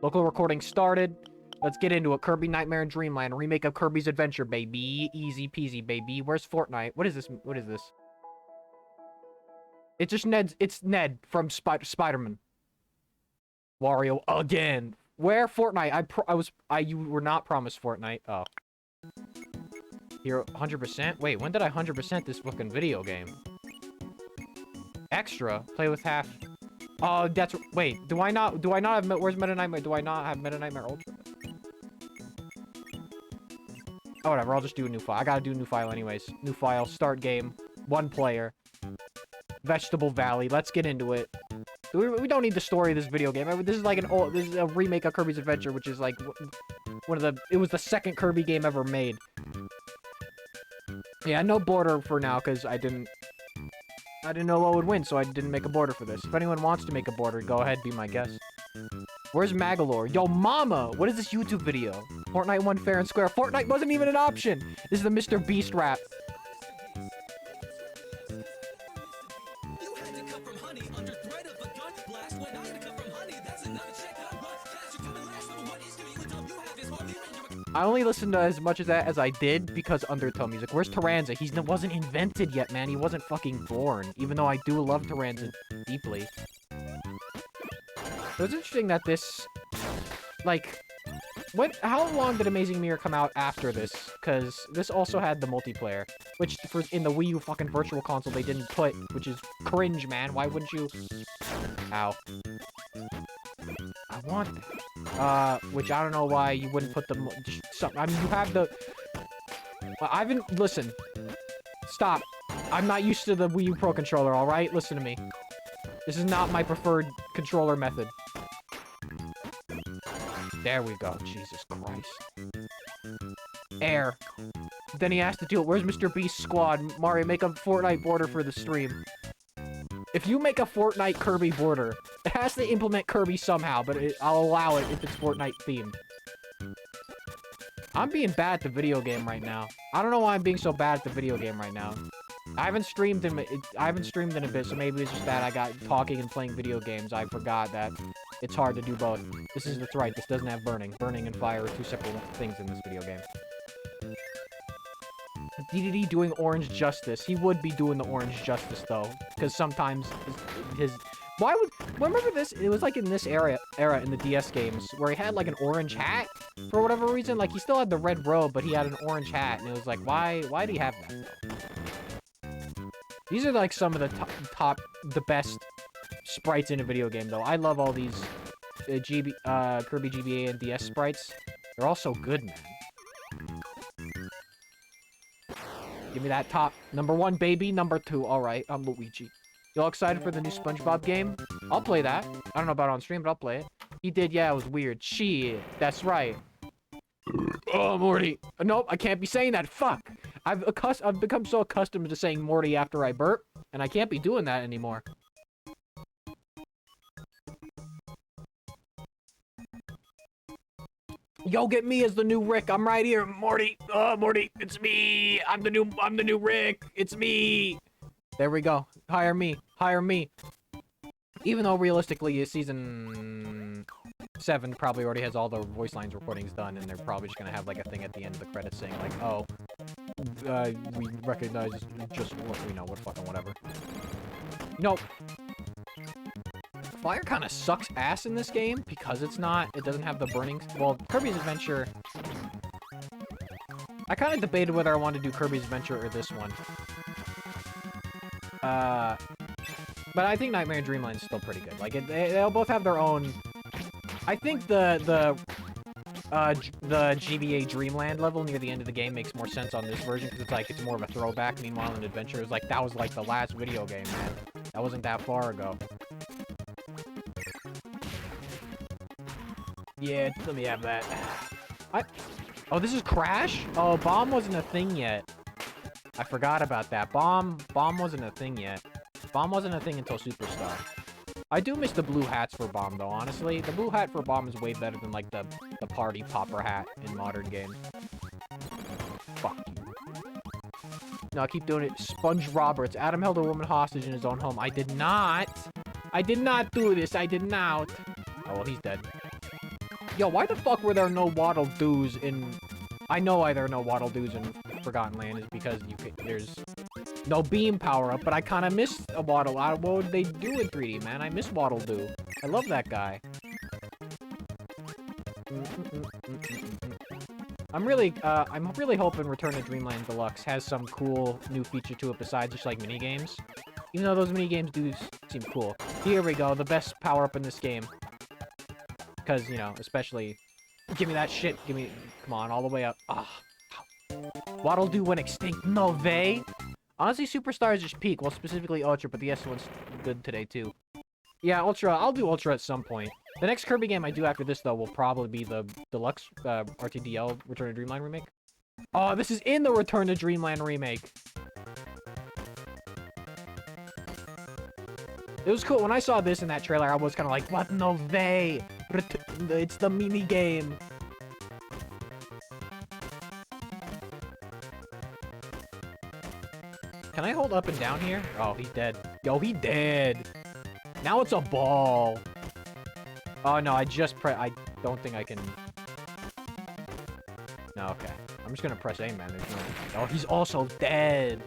Local recording started. Let's get into it. Kirby Nightmare in Dreamland. Remake of Kirby's Adventure, baby. Easy peasy, baby. Where's Fortnite? What is this? What is this? It's just Ned. It's Ned from Spider-Man. Wario again. Where Fortnite? You were not promised Fortnite. Oh. Here, 100%? Wait, when did I 100% this fucking video game? Extra? Play with half... Oh, that's... Wait, do I not have... Where's Meta Nightmare? Do I not have Meta Nightmare Ultra? Oh, whatever, I'll just do a new file. I gotta do a new file anyways. New file, start game, 1 player. Vegetable Valley, let's get into it. We don't need the story of this video game. This is like this is a remake of Kirby's Adventure, which is like it was the second Kirby game ever made. Yeah, no border for now, because I didn't know what would win, so I didn't make a border for this. If anyone wants to make a border, go ahead, be my guest. Where's Magalore? Yo, mama! What is this YouTube video? Fortnite won fair and square. Fortnite wasn't even an option! This is the Mr. Beast rap. I only listened to as much of that as I did because Undertow music. Where's Taranza? He wasn't invented yet, man. He wasn't fucking born. Even though I do love Taranza deeply. It was interesting that this... Like... How long did Amazing Mirror come out after this? Because this also had the multiplayer. Which, in the Wii U fucking Virtual Console, they didn't put. Which is cringe, man. Why wouldn't you... Ow. I want that. Which I don't know why you wouldn't put the... I mean, you have the... Listen. Stop. I'm not used to the Wii U Pro Controller, alright? Listen to me. This is not my preferred controller method. There we go. Jesus Christ. Air. Then he has to do it. Where's Mr. Beast's squad? Mario, make a Fortnite border for the stream. If you make a Fortnite Kirby border, it has to implement Kirby somehow, but I'll allow it if it's Fortnite themed. I'm being bad at the video game right now. I don't know why I'm being so bad at the video game right now. I haven't streamed in a bit, so maybe it's just that I got talking and playing video games. I forgot that it's hard to do both. That's right. This doesn't have burning. Burning and fire are 2 separate things in this video game. DDD doing orange justice. He would be doing the orange justice though, because sometimes his remember this? It was like in this era in the DS games where he had like an orange hat for whatever reason. Like he still had the red robe, but he had an orange hat, and it was like, why do you have that though? These are like some of the best sprites in a video game though. I love all these Kirby GBA and DS sprites. They're all so good, man. Give me that top. Number 1, baby. Number 2. Alright, I'm Luigi. You all excited for the new SpongeBob game? I'll play that. I don't know about it on stream, but I'll play it. He did, yeah, it was weird. Shit. That's right. Oh, Morty. Nope, I can't be saying that. Fuck. I've become so accustomed to saying Morty after I burp, and I can't be doing that anymore. Yo, get me as the new Rick. I'm right here, Morty. Oh, Morty, it's me. I'm the new Rick. It's me. There we go. Hire me. Hire me. Even though realistically, season 7 probably already has all the voice lines recordings done, and they're probably just gonna have like a thing at the end of the credits saying like, "Oh, we recognize just what we know, what fucking whatever." You know, fire kind of sucks ass in this game because it doesn't have the burning. Well, Kirby's Adventure. I kind of debated whether I wanted to do Kirby's Adventure or this one. But I think Nightmare and Dreamland is still pretty good. Like, they'll both have their own... I think the GBA Dreamland level near the end of the game makes more sense on this version, because it's like, it's more of a throwback. Meanwhile, in Adventure, it's like, that was like the last video game, man. That wasn't that far ago. Yeah, let me have that. Oh, this is Crash? Oh, Bomb wasn't a thing yet. I forgot about that. Bomb wasn't a thing yet. Bomb wasn't a thing until Superstar. I do miss the blue hats for Bomb, though, honestly. The blue hat for Bomb is way better than, like, the party popper hat in modern games. Fuck you. No, I keep doing it. Sponge Roberts. Adam held a woman hostage in his own home. I did not. I did not do this. I did not. Oh, well, he's dead. Yo, why the fuck were there no Waddle Doos in... I know why there are no Waddle Doos in Forgotten Land is because there's no beam power-up, but I kind of miss a Waddle. What would they do in 3D, man? I miss Waddle Doo. I love that guy. I'm really hoping Return to Dreamland Deluxe has some cool new feature to it besides just, like, minigames. Even though those minigames do seem cool. Here we go, the best power-up in this game. Because, you know, especially... Give me that shit. Give me... Come on, all the way up. Ah. Waddle Doo went extinct. No way. Honestly, Superstar is just peak. Well, specifically Ultra, but the S one's good today, too. Yeah, Ultra. I'll do Ultra at some point. The next Kirby game I do after this, though, will probably be the Deluxe RTDL Return to Dreamland remake. Oh, this is in the Return to Dreamland remake. It was cool. When I saw this in that trailer, I was kind of like, what? No way. It's the mini game. Can I hold up and down here? Oh, he's dead. Yo, he dead. Now it's a ball. Oh, no, I don't think I can... No, okay. I'm just gonna press A, man. There's no... Oh, he's also dead.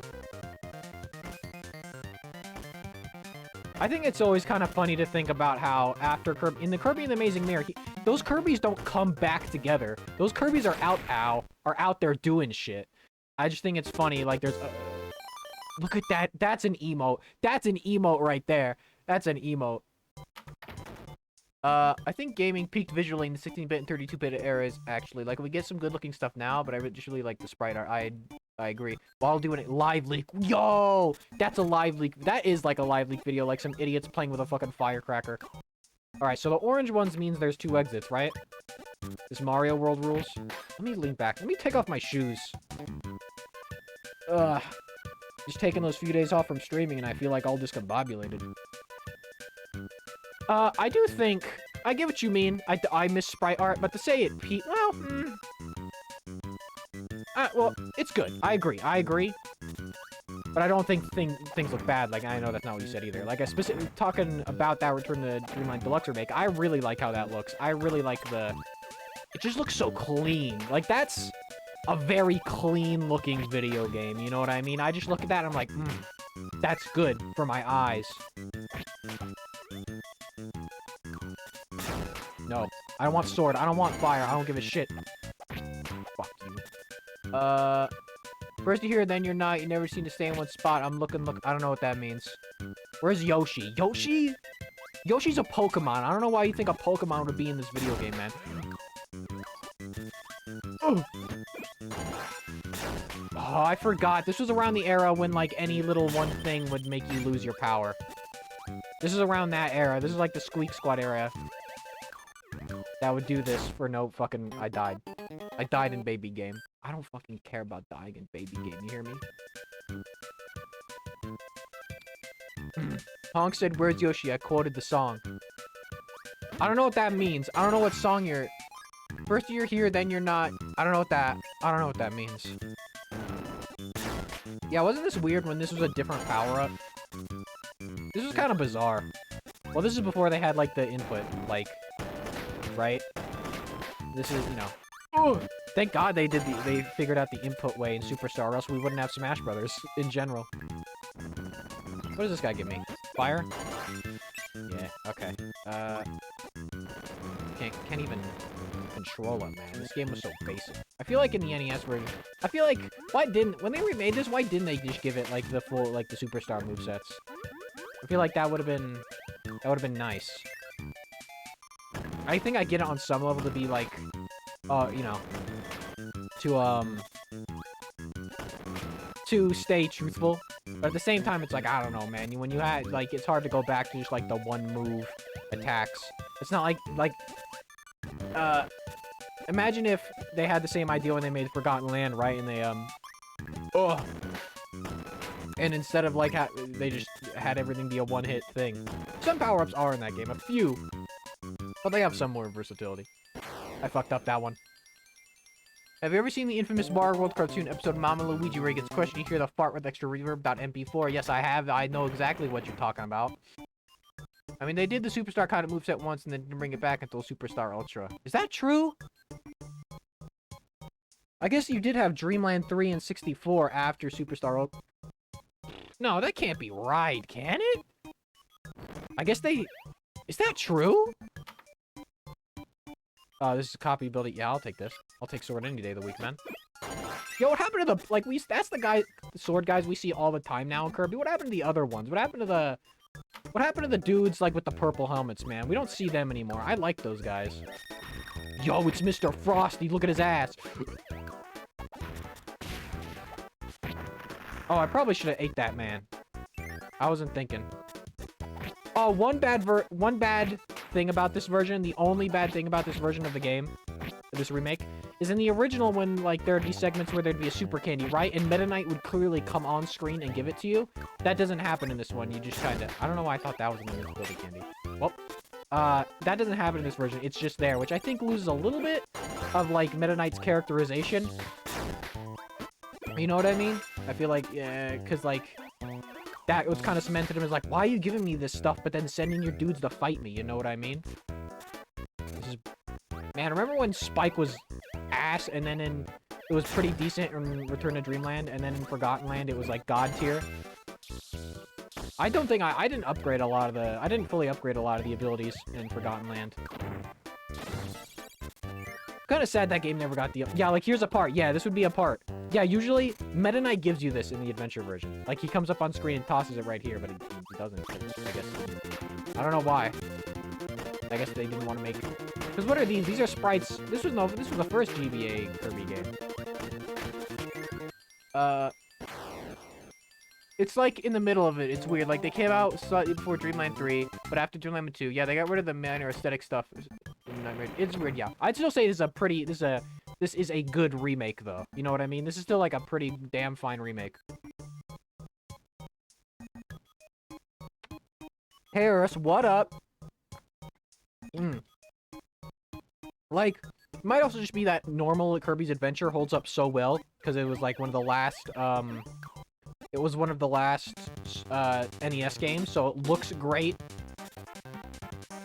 I think it's always kind of funny to think about how after Kirby... In the Kirby and the Amazing Mirror, those Kirbys don't come back together. Those Kirbys are out there doing shit. I just think it's funny, like, there's... Look at that. That's an emote. That's an emote right there. That's an emote. I think gaming peaked visually in the 16-bit and 32-bit eras, actually. Like, we get some good-looking stuff now, but I just really like the sprite art. I agree. While doing it, live leak. Yo! That's a live leak. That is like a live leak video, like some idiots playing with a fucking firecracker. Alright, so the orange ones means there's 2 exits, right? This Mario World rules. Let me lean back. Let me take off my shoes. Just taking those few days off from streaming, and I feel like all discombobulated. I do think... I get what you mean. I miss sprite art, but to say it peaked... Well, well, it's good. I agree. But I don't think things look bad. Like, I know that's not what you said either. Like, talking about that Return to Dreamland Deluxe remake, I really like how that looks. I really like the... It just looks so clean. Like, that's a very clean-looking video game. You know what I mean? I just look at that and I'm like, that's good for my eyes. No. I don't want sword. I don't want fire. I don't give a shit. Fuck you. First you're here, then you're not. You never seem to stay in one spot. I'm looking. I don't know what that means. Where's Yoshi? Yoshi? Yoshi's a Pokemon. I don't know why you think a Pokemon would be in this video game, man. Oh, I forgot. This was around the era when, like, any little one thing would make you lose your power. This is around that era. This is like the Squeak Squad era. That would do this for no fucking... I died. I died in baby game. I don't fucking care about dying in baby game. You hear me? Honk said, "Where's Yoshi?" I quoted the song. I don't know what that means. I don't know what song you're... First you're here, then you're not. I don't know what that means. Yeah, wasn't this weird when this was a different power-up? This was kind of bizarre. Well, this is before they had, like, the input, like... Right? This is, you know... Oh, thank God they figured out the input way in Superstar, or else we wouldn't have Smash Brothers in general. What does this guy give me? Fire? Yeah, okay. Can't even control it, man. This game was so basic. I feel like in the NES version, I feel like, when they remade this, why didn't they just give it, like, the full, like, the Superstar movesets? I feel like that would have been nice. I think I get it on some level to be, like, you know, to stay truthful. But at the same time, it's like, I don't know, man. When you had, like, it's hard to go back to just, like, the one move attacks. It's not like, imagine if they had the same idea when they made Forgotten Land, right? And they, and instead of, like, they just had everything be a one-hit thing. Some power-ups are in that game, a few. But they have some more versatility. I fucked up that one. Have you ever seen the infamous Mario World cartoon episode Mama Luigi where he gets questioned, you hear the fart with extra reverb.mp4? Yes, I have. I know exactly what you're talking about. I mean, they did the Superstar kind of moveset once and then didn't bring it back until Superstar Ultra. Is that true? I guess you did have Dreamland 3 and 64 after Superstar Ultra. No, that can't be right, can it? I guess they... Is that true? This is a copy build it. Yeah, I'll take this. I'll take Sword any day of the week, man. Yo, what happened to the... Like, that's the sword guys we see all the time now in Kirby. What happened to the other ones? What happened to the... What happened to the dudes, like, with the purple helmets, man? We don't see them anymore. I like those guys. Yo, it's Mr. Frosty. Look at his ass. Oh, I probably should have ate that, man. I wasn't thinking. Oh, one bad thing about this version, the only bad thing about this version of the game, this remake, is in the original when, like, there'd be segments where there'd be a super candy, right? And Meta Knight would clearly come on screen and give it to you. That doesn't happen in this one. You just kind of... I don't know why I thought that was an invisibility candy. Well, that doesn't happen in this version. It's just there, which I think loses a little bit of, like, Meta Knight's characterization. You know what I mean? I feel like, yeah, because, like... That was kind of cemented him as like, why are you giving me this stuff, but then sending your dudes to fight me? You know what I mean? This is... Man, remember when Spike was ass, and then it was pretty decent in Return to Dreamland, and then in Forgotten Land it was like god tier? I don't think I didn't upgrade a lot of the... I didn't fully upgrade a lot of the abilities in Forgotten Land. Kind of sad that game never got the... Yeah, like, here's a part. Yeah, this would be a part. Yeah, usually, Meta Knight gives you this in the adventure version. Like, he comes up on screen and tosses it right here, but he doesn't, I guess. I don't know why. I guess they didn't want to make... Because what are these? These are sprites. This was the first GBA Kirby game. It's like in the middle of it. It's weird. Like, they came out slightly before Dreamland 3, but after Dreamland 2, yeah, they got rid of the minor aesthetic stuff. It's weird, yeah. I'd still say this is a good remake, though. You know what I mean? This is still, like, a pretty damn fine remake. Harris, what up? Like, it might also just be that normal Kirby's Adventure holds up so well, because it was, like, one of the last, it was one of the last, NES games, so it looks great.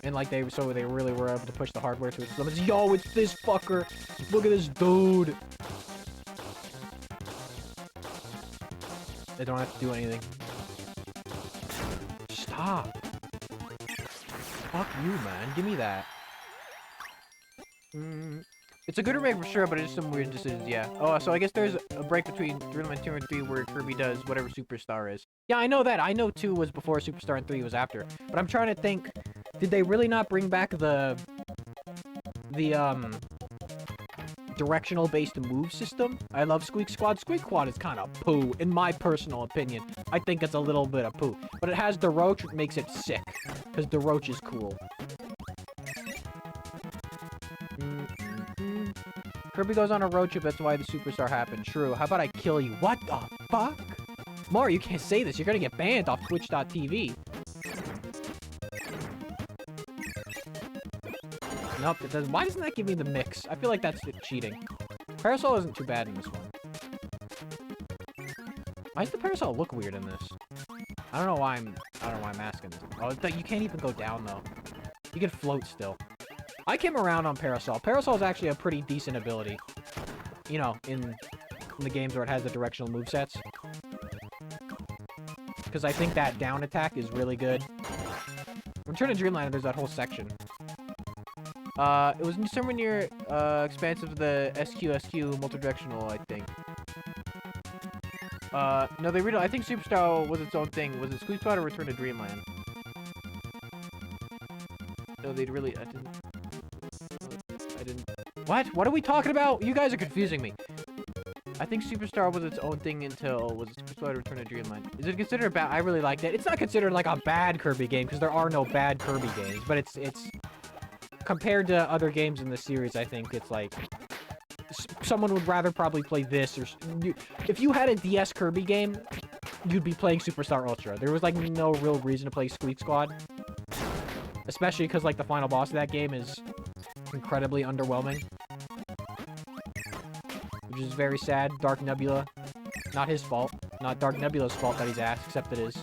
And, like, they really were able to push the hardware to its limits. Yo, it's this fucker! Look at this dude! They don't have to do anything. Stop! Fuck you, man. Give me that. It's a good remake for sure, but it's some weird decisions, yeah. Oh, so I guess there's a break between Dreamland 2 and 3 where Kirby does whatever Superstar is. Yeah, I know that. I know 2 was before Superstar and 3 was after. But I'm trying to think, did they really not bring back the directional-based move system? I love Squeak Squad. Squeak Squad is kind of poo, in my personal opinion. I think it's a little bit of poo. But it has the Roach, which makes it sick. Because the Roach is cool. Kirby goes on a road trip, that's why the Superstar happened. True. How about I kill you? What the fuck? Mario, you can't say this. You're gonna get banned off Twitch.tv. Nope, it doesn't. Why doesn't that give me the mix? I feel like that's cheating. Parasol isn't too bad in this one. Why does the Parasol look weird in this? I don't know why I'm asking this. Oh, you can't even go down, though. You can float still. I came around on Parasol. Parasol is actually a pretty decent ability. You know, in the games where it has the directional movesets. Because I think that down attack is really good. Return to Dreamland, there's that whole section. It was somewhere near, expanse of the SQ multi-directional, I think. No, I think Superstar was its own thing. Was it Squeak Squad or Return to Dreamland? No, they'd really, I didn't. What? What are we talking about? You guys are confusing me. I think Superstar was its own thing until... Was it Superstar Return to Dreamland? Is it considered bad? I really liked it. It's not considered like a bad Kirby game, because there are no bad Kirby games. But it's... Compared to other games in the series, I think it's like... Someone would rather probably play this, or... If you had a DS Kirby game, you'd be playing Superstar Ultra. There was, like, no real reason to play Squeak Squad. Especially because, like, the final boss of that game is incredibly underwhelming. Which is very sad. Dark Nebula. Not his fault. Not Dark Nebula's fault that he's ass, except it is.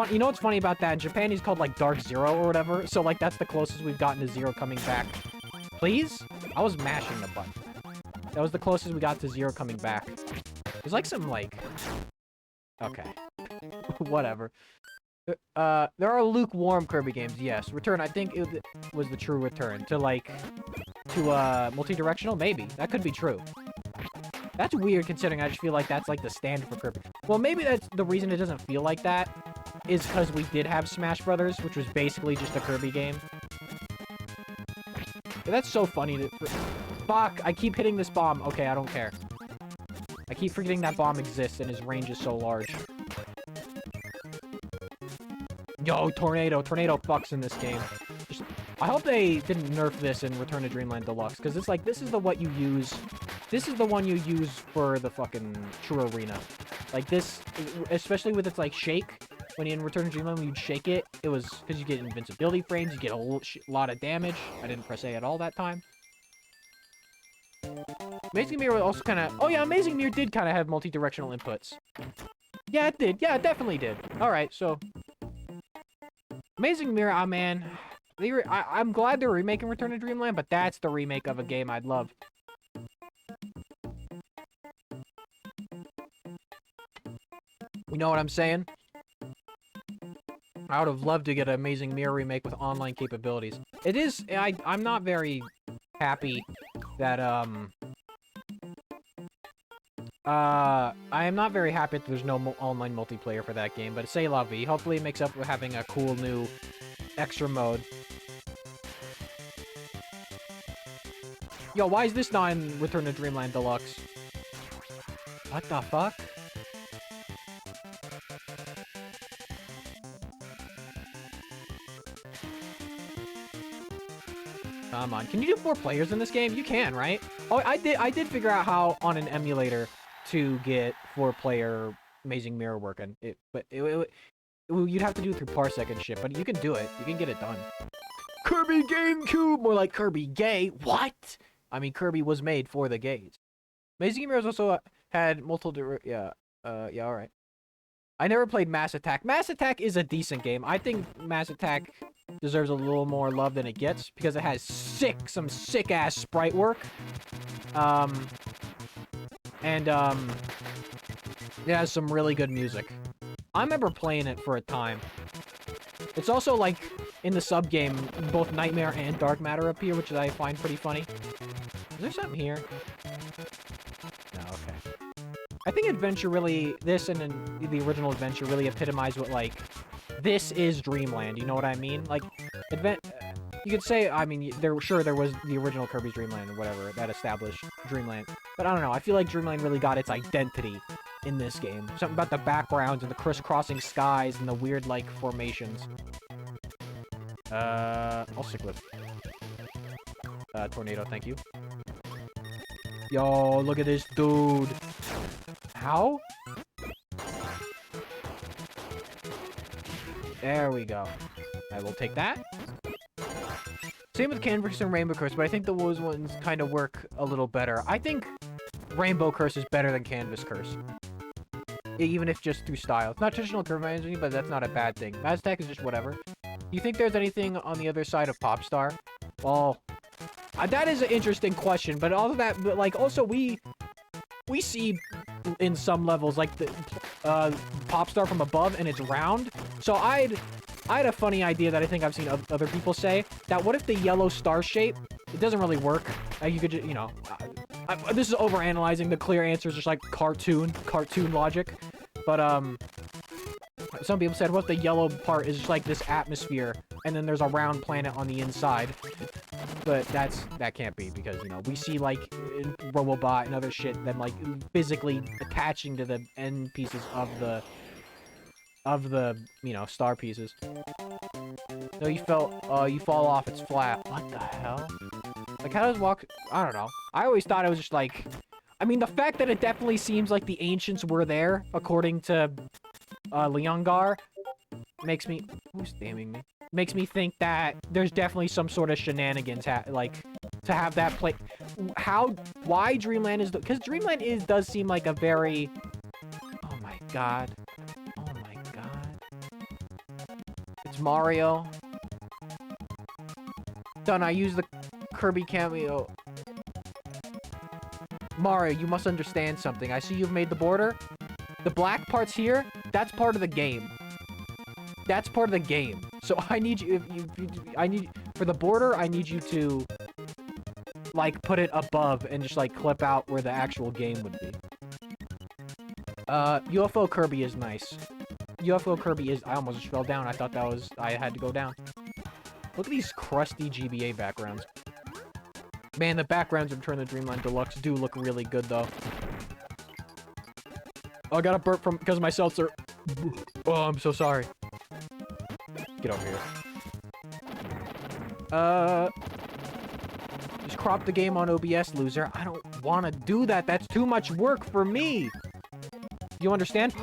fun. You know what's funny about that? In Japan, he's called like Dark Zero or whatever. So like that's the closest we've gotten to Zero coming back. Please? I was mashing the button. That was the closest we got to Zero coming back. There's like some like... Okay. Whatever. There are lukewarm Kirby games, yes. Return, I think it was the true return. To like... To multi-directional? Maybe. That could be true. That's weird considering I just feel like that's like the standard for Kirby. Well, maybe that's the reason it doesn't feel like that is because we did have Smash Brothers, which was basically just a Kirby game. But that's so funny to... Fuck, I keep hitting this bomb. Okay, I don't care. I keep forgetting that bomb exists and his range is so large. Yo, Tornado. Tornado fucks in this game. I hope they didn't nerf this in Return to Dreamland Deluxe, because it's like, this is the what you use... This is the one you use for the fucking True Arena. Like this, especially with its like shake. When you in Return to Dreamland, when you'd shake it, it was because you get invincibility frames, you get a lot of damage. I didn't press A at all that time. Amazing Mirror also kind of... Oh yeah, Amazing Mirror did kind of have multi-directional inputs. Yeah, it did. Yeah, it definitely did. Alright, so... Amazing Mirror, ah man. I'm glad they're remaking Return to Dreamland, but that's the remake of a game I'd love. You know what I'm saying? I would have loved to get an Amazing Mirror remake with online capabilities. It is... I'm not very happy that, I am not very happy that there's no online multiplayer for that game, but c'est la vie. Hopefully it makes up for having a cool new extra mode. Yo, why is this not in Return to Dreamland Deluxe? What the fuck? Come on, can you do 4 players in this game? You can, right? Oh, I did figure out how on an emulator to get 4-player Amazing Mirror working. You'd have to do it through Parsec and shit, but you can do it. You can get it done. Kirby GameCube! More like Kirby Gay. What? I mean, Kirby was made for the gays. Amazing Mirrors also had multiple... Yeah, alright. I never played Mass Attack. Mass Attack is a decent game. I think Mass Attack deserves a little more love than it gets because it has some sick-ass sprite work. It has some really good music. I remember playing it for a time. It's also like in the sub-game, both Nightmare and Dark Matter appear, which I find pretty funny. Is there something here? No, okay. I think Adventure really, this and the original Adventure really epitomize what, like, this is Dreamland, you know what I mean? Like, you could say, I mean, there was the original Kirby's Dreamland or whatever that established Dreamland. But I don't know, I feel like Dreamland really got its identity in this game. Something about the backgrounds and the crisscrossing skies and the weird, like, formations. I'll stick with Tornado, thank you. Yo, look at this dude. How? There we go. I will take that. Same with Canvas and Rainbow Curse, but I think those ones kind of work a little better. I think Rainbow Curse is better than Canvas Curse. Even if just through style. It's not traditional curve management, but that's not a bad thing. Maztec is just whatever. Do you think there's anything on the other side of Popstar? Well, that is an interesting question, but all of that, but like also we see in some levels like the Popstar from above and it's round. So I had a funny idea that I think I've seen other people say that what if the yellow star shape, it doesn't really work. You could just, you know, this is overanalyzing. The clear answer is just like cartoon logic. But some people said what if the yellow part is just like this atmosphere and then there's a round planet on the inside. But that can't be because, you know, we see like Robobot and other shit them like physically attaching to the end pieces of the you know, star pieces. No, you fall off, it's flat. What the hell? Like, how does walk... I don't know. I always thought it was just like... I mean, the fact that it definitely seems like the ancients were there, according to Leongar, makes me... Who's damning me? Makes me think that there's definitely some sort of shenanigans, like, to have that play... Why Dreamland is... Because Dreamland does seem like a very... Oh my god. Oh my god. Mario. Done, I use the Kirby cameo. Mario, you must understand something. I see you've made the border. The black parts here, that's part of the game. That's part of the game. So I need you, for the border, I need you to, like, put it above and just, like, clip out where the actual game would be. UFO Kirby is nice. UFO Kirby is, I almost just fell down. I thought that was, I had to go down. Look at these crusty GBA backgrounds. Man, the backgrounds of Return to Dreamland Deluxe do look really good, though. Oh, I got a burp from, because my seltzer. Oh, I'm so sorry. Get over here. Just crop the game on OBS, loser. I don't want to do that. That's too much work for me. You understand?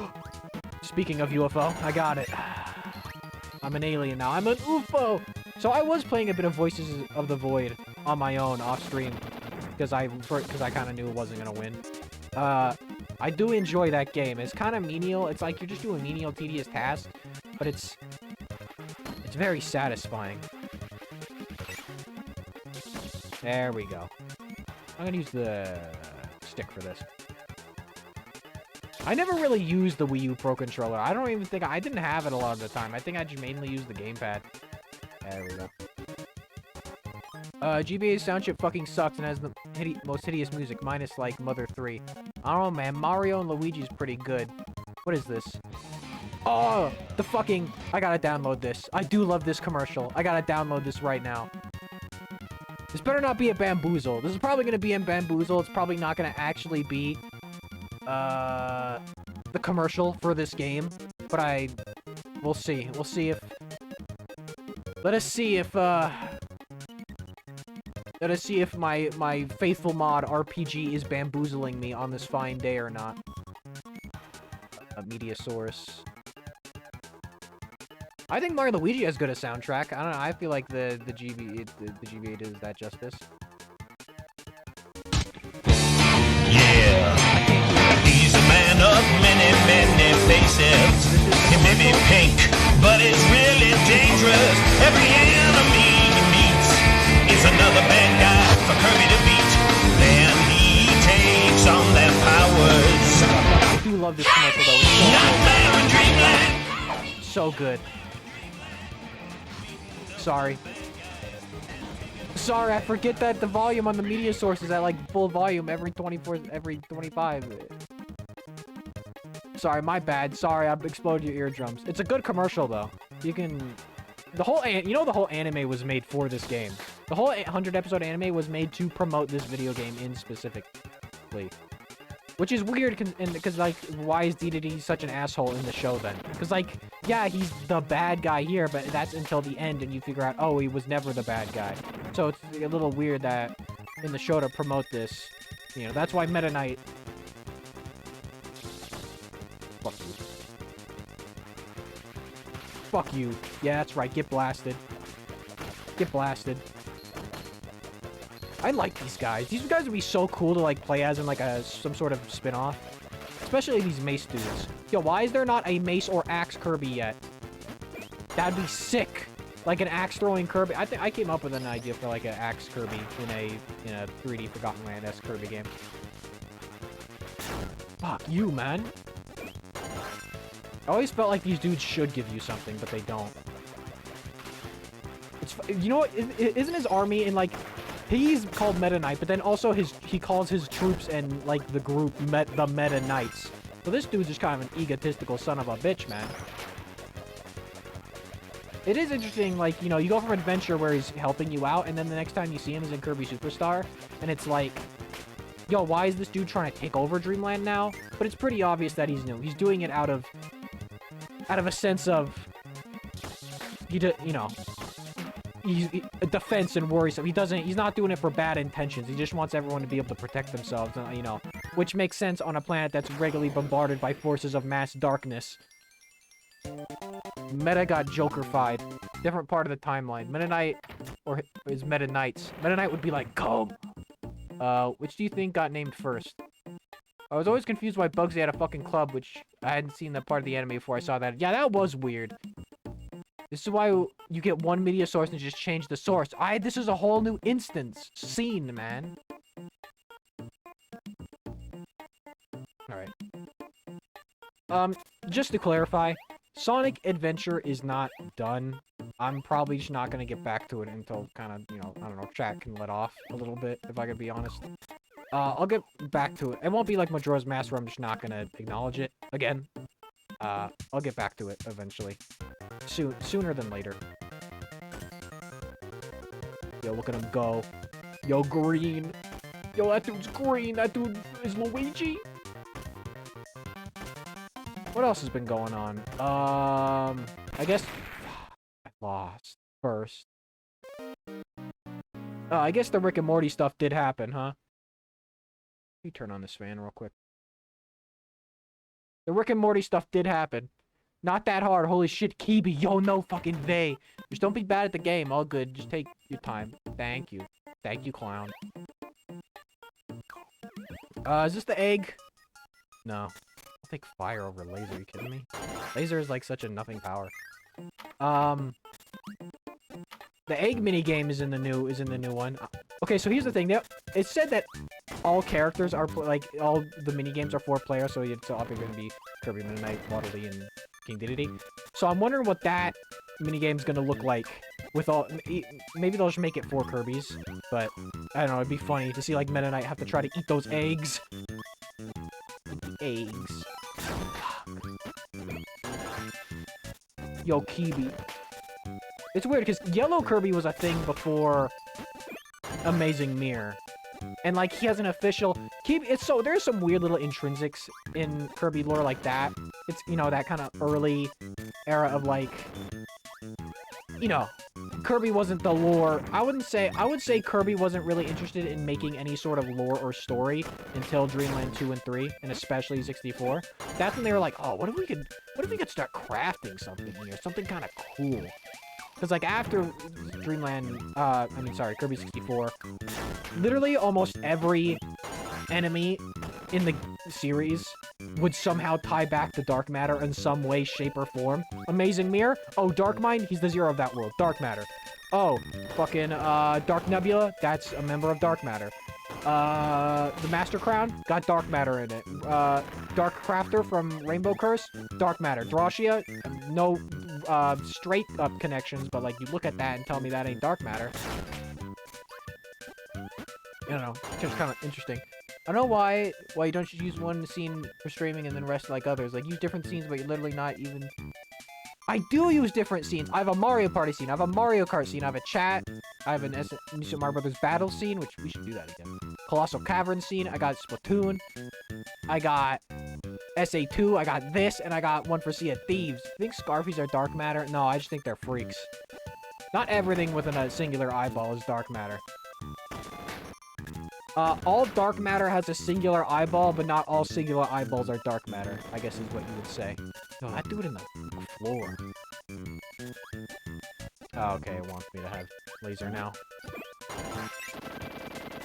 Speaking of UFO, I got it. I'm an alien now. I'm an UFO. So I was playing a bit of Voices of the Void on my own off stream because I kind of knew it wasn't gonna win. I do enjoy that game. It's kind of menial. It's like you're just doing menial, tedious tasks, but it's very satisfying. There we go. I'm gonna use the stick for this. I never really used the Wii U Pro Controller. I don't even think I didn't have it a lot of the time. I think I just mainly used the gamepad. There we go. GBA's sound chip fucking sucks and has the most hideous music, minus, like, Mother 3. I don't know, man. Mario and Luigi's pretty good. What is this? Oh, the fucking... I gotta download this. I do love this commercial. I gotta download this right now. This better not be a Bamboozle. This is probably gonna be in Bamboozle. It's probably not gonna actually be, the commercial for this game. But we'll see. We'll see if... Let us see if my faithful mod RPG is bamboozling me on this fine day or not. A media source. I think Mario Luigi has good a soundtrack. I don't know. I feel like the GBA does that justice. Yeah, he's a man of many, many faces. He may be pink, but it's really dangerous. Every enemy he meets is another bad guy for Kirby to beat. Then he takes on their powers. I do love this commercial though. It's so Not there in Dreamland. so good. Sorry. Sorry, I forget that the volume on the media source is at like full volume every 25. Sorry, my bad. Sorry, I've exploded your eardrums. It's a good commercial though. You can... The whole anime was made for this game. The whole 100 episode anime was made to promote this video game in specifically. Which is weird, because, like, why is DDD such an asshole in the show, then? Because, like, yeah, he's the bad guy here, but that's until the end, and you figure out, oh, he was never the bad guy. So it's a little weird that in the show to promote this, you know, that's why Meta Knight... Fuck you. Fuck you. Yeah, that's right, get blasted. Get blasted. I like these guys. These guys would be so cool to, like, play as in, like, some sort of spin-off. Especially these mace dudes. Yo, why is there not a mace or axe Kirby yet? That'd be sick. Like an axe-throwing Kirby. I think I came up with an idea for, like, an axe Kirby in a 3D Forgotten Land-esque Kirby game. Fuck you, man. I always felt like these dudes should give you something, but they don't. It's... You know what? Isn't his army in, like... He's called Meta Knight, but then also he calls his troops and, like, the group the Meta Knights. So this dude's just kind of an egotistical son of a bitch, man. It is interesting, like, you know, you go from adventure where he's helping you out, and then the next time you see him is in Kirby Superstar, and it's like, yo, why is this dude trying to take over Dreamland now? But it's pretty obvious that he's new. He's doing it out of a sense of, you know... He's defense and worrisome. He's not doing it for bad intentions. He just wants everyone to be able to protect themselves, you know, which makes sense on a planet that's regularly bombarded by forces of mass darkness. Meta got Joker-fied. Different part of the timeline. Meta Knight, or is Meta Knights. Meta Knight would be like, come. Which do you think got named first? I was always confused why Bugsy had a fucking club, which I hadn't seen that part of the anime before I saw that. Yeah, that was weird. This is why you get one media source and just change the source. This is a whole new instance. Scene, man. Alright. Just to clarify, Sonic Adventure is not done. I'm probably just not gonna get back to it until kind of, you know, I don't know, chat can let off a little bit, if I could be honest. I'll get back to it. It won't be like Majora's Mask where I'm just not gonna acknowledge it again. I'll get back to it eventually. Sooner than later. Yo, look at him go. Yo, green. Yo, that dude's green. That dude is Luigi. What else has been going on? I guess I lost first. I guess the Rick and Morty stuff did happen, huh? Let me turn on this fan real quick. The Rick and Morty stuff did happen. Not that hard. Holy shit, Kirby. Yo, no fucking way. Just don't be bad at the game. All good. Just take your time. Thank you. Thank you, clown. Is this the egg? No. I'll take fire over laser. Are you kidding me? Laser is like such a nothing power. The egg minigame is in the new one. Okay, so here's the thing. It said that all characters are like all the minigames are 4-player, so it's obviously going to be Kirby, Meta Knight, Waddle Dee, and King Dedede. So I'm wondering what that minigame's going to look like with all. Maybe they'll just make it 4 Kirbys, but I don't know. It'd be funny to see like Meta Knight have to try to eat those eggs. Eggs. Yo, Kirby. It's weird because Yellow Kirby was a thing before Amazing Mirror. And like he has an official there's some weird little intrinsics in Kirby lore like that. It's, you know, that kind of early era of like, you know, Kirby wasn't the lore. I would say Kirby wasn't really interested in making any sort of lore or story until Dreamland 2 and 3, and especially 64. That's when they were like, oh, what if we could start crafting something here, something kind of cool. Because, like, after Dreamland, Kirby 64, literally almost every enemy in the series would somehow tie back to Dark Matter in some way, shape, or form. Amazing Mirror? Oh, Dark Mind? He's the Zero of that world. Dark Matter. Oh, fucking, Dark Nebula? That's a member of Dark Matter. The Master Crown? Got Dark Matter in it. Dark Crafter from Rainbow Curse? Dark Matter. Drashia? No, straight up connections, but like you look at that and tell me that ain't Dark Matter. I don't know. It's just kind of interesting. I don't know why you don't just use one scene for streaming and then rest like others. Like use different scenes, but you're literally not even. I do use different scenes. I have a Mario Party scene. I have a Mario Kart scene. I have a chat. I have an New Super Mario Brothers battle scene, which we should do that again. Colossal Cavern scene. I got Splatoon. I got SA2. I got this, and I got one for Sea of Thieves. You think Scarfies are Dark Matter? No, I just think they're freaks. Not everything within a singular eyeball is Dark Matter. All Dark Matter has a singular eyeball, but not all singular eyeballs are Dark Matter, I guess is what you would say. No, that dude in the floor. Oh, okay, it wants me to have laser now.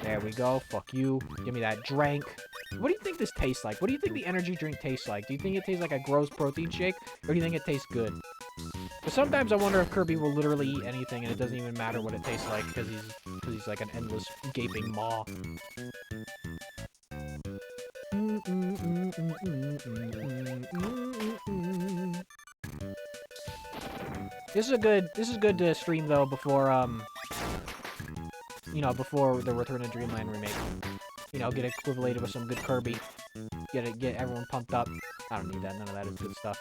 There we go. Fuck you. Give me that drink. What do you think this tastes like? What do you think the energy drink tastes like? Do you think it tastes like a gross protein shake? Or do you think it tastes good? But sometimes I wonder if Kirby will literally eat anything and it doesn't even matter what it tastes like because he's like an endless gaping maw. This is good to stream though before you know, before the Return of Dreamland remake. You know, get equivalated with some good Kirby. Get everyone pumped up. I don't need that. None of that is good stuff.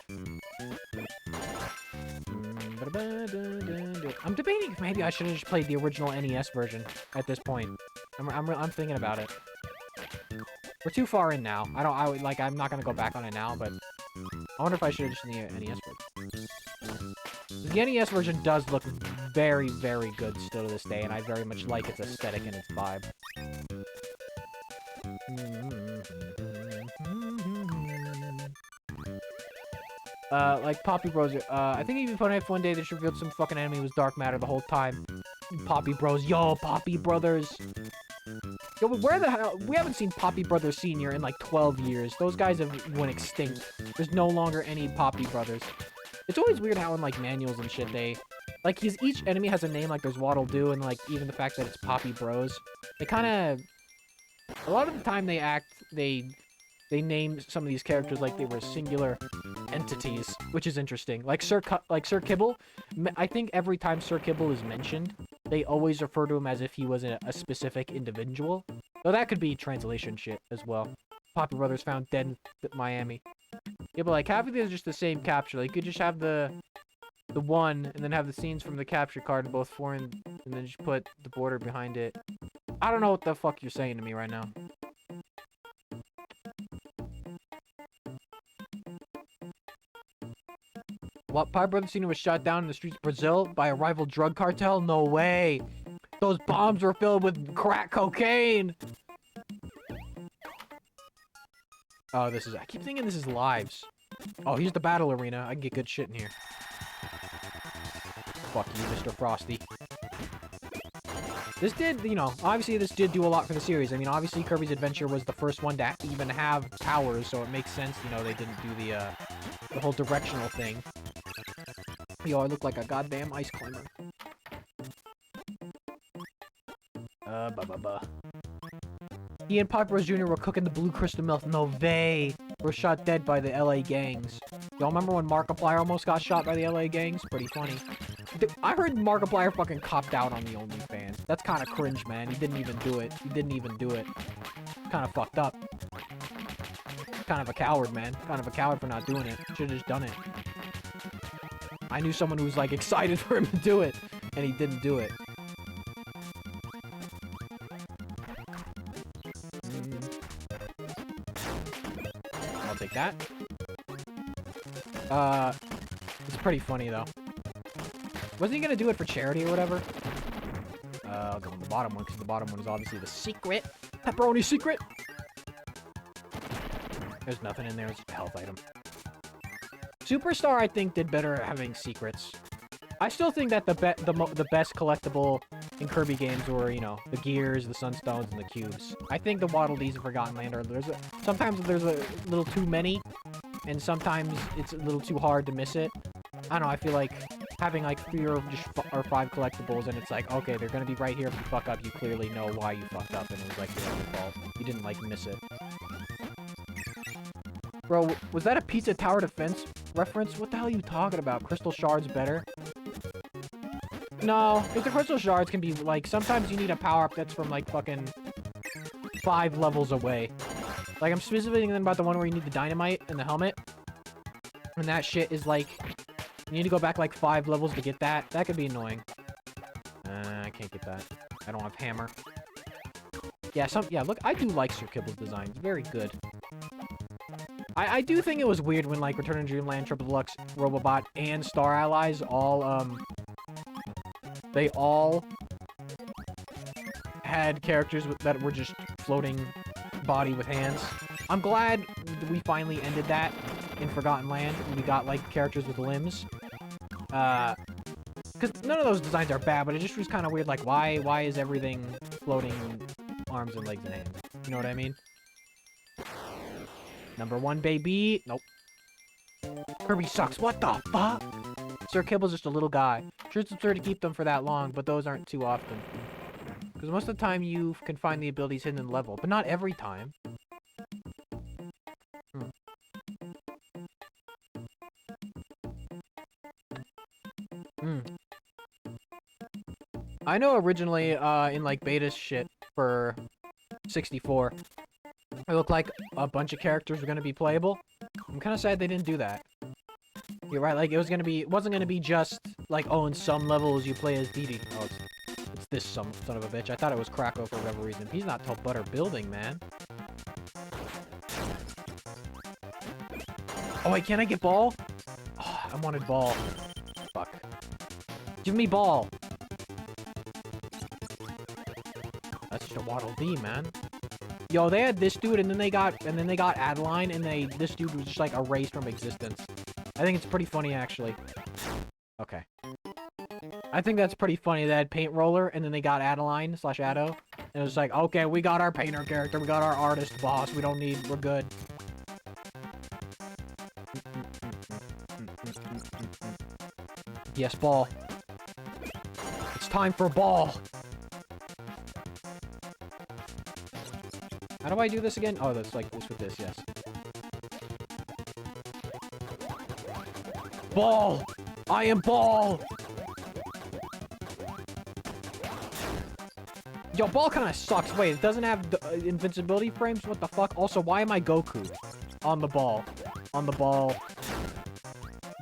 I'm debating if maybe I should have just played the original NES version at this point. I'm thinking about it. We're too far in now. I'm not gonna go back on it now, but I wonder if I should have just done the NES version. The NES version does look very, very good still to this day, and I very much like its aesthetic and its vibe. Like Poppy Bros. I think even Pony one day they just revealed some fucking enemy was Dark Matter the whole time. Poppy Bros. Yo, Poppy Brothers. Yo, but where the hell? We haven't seen Poppy Brothers Senior in like 12 years. Those guys have went extinct. There's no longer any Poppy Brothers. It's always weird how in, like, manuals and shit, they... Like, each enemy has a name, like, there's Waddle Doo, and, like, even the fact that it's Poppy Bros. They kind of... A lot of the time they name some of these characters like they were singular entities, which is interesting. Like Sir Kibble, I think every time Sir Kibble is mentioned, they always refer to him as if he was a specific individual. Though that could be translation shit as well. Poppy Brothers found dead in Miami. Yeah, but like half of these are just the same capture. Like you could just have the one and then have the scenes from the capture card in both foreign and then just put the border behind it. I don't know what the fuck you're saying to me right now. What? Pie Brother Cena was shot down in the streets of Brazil by a rival drug cartel? No way. Those bombs were filled with crack cocaine. Oh, this is... I keep thinking this is lives. Oh, here's the battle arena. I can get good shit in here. Fuck you, Mr. Frosty. This did, you know, obviously this did do a lot for the series. I mean, obviously Kirby's Adventure was the first one to even have powers, so it makes sense, you know, they didn't do the whole directional thing. Yo, I look like a goddamn ice climber. He and Pop Bros Jr. were cooking the blue crystal milk. No way. Were shot dead by the LA gangs. Y'all remember when Markiplier almost got shot by the LA gangs? Pretty funny. Dude, I heard Markiplier fucking copped out on the OnlyFans. That's kind of cringe, man. He didn't even do it. He didn't even do it. Kind of fucked up. Kind of a coward, man. Kind of a coward for not doing it. Should've just done it. I knew someone who was, like, excited for him to do it, and he didn't do it. I'll take that. It's pretty funny, though. Wasn't he gonna do it for charity or whatever? I'll go on the bottom one, because the bottom one is obviously the secret. Pepperoni secret! There's nothing in there, it's a health item. Superstar, I think, did better at having secrets. I still think that the best collectible in Kirby games were, you know, the gears, the sunstones, and the cubes. I think the Waddle Dees and Forgotten Land are... sometimes there's a little too many, and sometimes it's a little too hard to miss it. I don't know, I feel like having like 3 or 5 collectibles, and it's like, okay, they're gonna be right here if you fuck up, you clearly know why you fucked up, and it was like your own fault. You didn't, like, miss it. Bro, was that a Pizza Tower Defense reference? What the hell are you talking about? Crystal Shards better? No, because the Crystal Shards can be, like, sometimes you need a power-up that's from, like, fucking 5 levels away. Like, I'm specifically thinking about the one where you need the dynamite and the helmet. And that shit is, like, you need to go back, like, 5 levels to get that. That could be annoying. I can't get that. I don't have hammer. Yeah, look, I do like Sir Kibble's design. It's very good. I do think it was weird when, like, Return to Dreamland, Triple Deluxe, Robobot, and Star Allies all, they all had characters that were just floating body with hands. I'm glad we finally ended that in Forgotten Land, and we got, like, characters with limbs. Because none of those designs are bad, but it just was kind of weird, like, why is everything floating arms and legs and hands? You know what I mean? Number 1, baby. Nope. Kirby sucks. What the fuck? Sir Kibble's just a little guy. Sure, it's absurd to keep them for that long, but those aren't too often. Because most of the time you can find the abilities hidden in the level, but not every time. I know originally, in, like, beta shit for 64, it looked like a bunch of characters were gonna be playable. I'm kind of sad they didn't do that. You're right, like, it wasn't gonna be just, like, oh, in some levels you play as Dee. Oh, it's this son of a bitch. I thought it was Kracko for whatever reason. He's not till butter building, man. Oh, wait, can I get ball? Oh, I wanted ball. Fuck. Give me ball. That's just a Waddle Dee, man. Yo, they had this dude, and then they got Adeline, and this dude was just, like, erased from existence. I think it's pretty funny, actually. Okay. I think that's pretty funny. They had Paint Roller, and then they got Adeline / Ado. And it was like, okay, we got our painter character, we got our artist boss, we're good. Yes, ball. It's time for ball. How do I do this again? Oh, that's like this with this, yes. Ball! I am ball! Yo, ball kind of sucks. Wait, it doesn't have invincibility frames? What the fuck? Also, why am I Goku? On the ball. On the ball.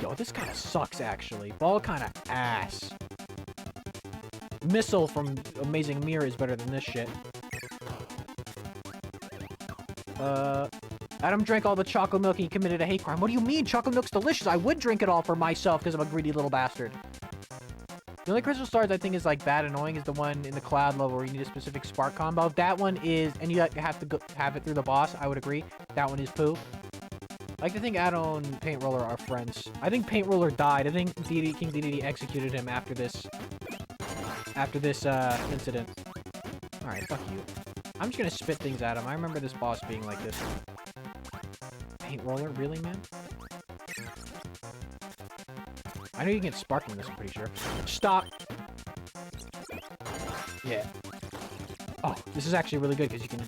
Yo, this kind of sucks, actually. Ball kind of ass. Missile from Amazing Mirror is better than this shit. Adam drank all the chocolate milk and he committed a hate crime. What do you mean? Chocolate milk's delicious. I would drink it all for myself because I'm a greedy little bastard. The only crystal stars I think is like bad annoying is the one in the cloud level where you need a specific spark combo. That one is, and you have to go, have it through the boss. I would agree. That one is poo. I like to think Addo and Paint Roller are friends. I think Paint Roller died. I think King Dedede executed him after this incident. Alright, fuck you. I'm just gonna spit things at him. I remember this boss being like this. Paint Roller? Really, man? I know you can get sparking this, I'm pretty sure. Stop! Yeah. Oh, this is actually really good because you can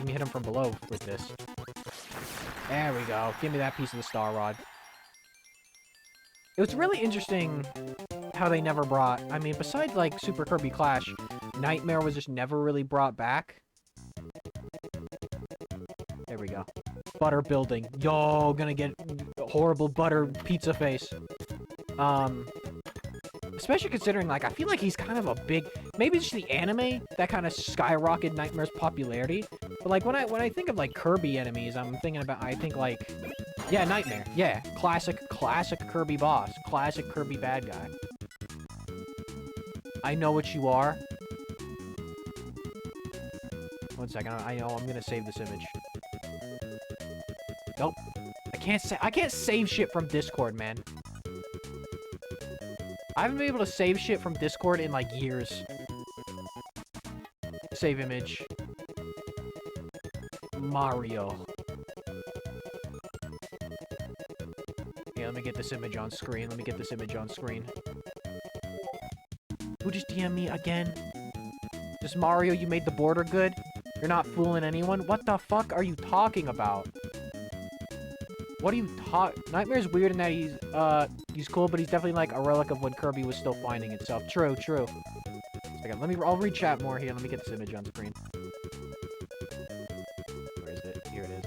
hit him from below with this. There we go. Give me that piece of the Star Rod. It was really interesting how they never brought... I mean, besides, like, Super Kirby Clash, Nightmare was just never really brought back. There we go. Butter building. Yo, gonna get horrible butter pizza face. Especially considering, like, I feel like he's kind of a big... Maybe it's just the anime that kind of skyrocketed Nightmare's popularity. But, like, when I think of, like, Kirby enemies, I'm thinking about... I think, like... Yeah, Nightmare. Yeah. Classic Kirby boss. Classic Kirby bad guy. I know what you are. One second. I know. I'm gonna save this image. Nope. I can't save shit from Discord, man. I haven't been able to save shit from Discord in, like, years. Save image. Mario. Yeah, let me get this image on screen. Who just DM'd me again? Just Mario, you made the border good? You're not fooling anyone? What the fuck are you talking about? What are you Nightmare's weird in that he's cool, but he's definitely like a relic of when Kirby was still finding itself. True. I'll read chat more here. Let me get this image on screen. Where is it? Here it is.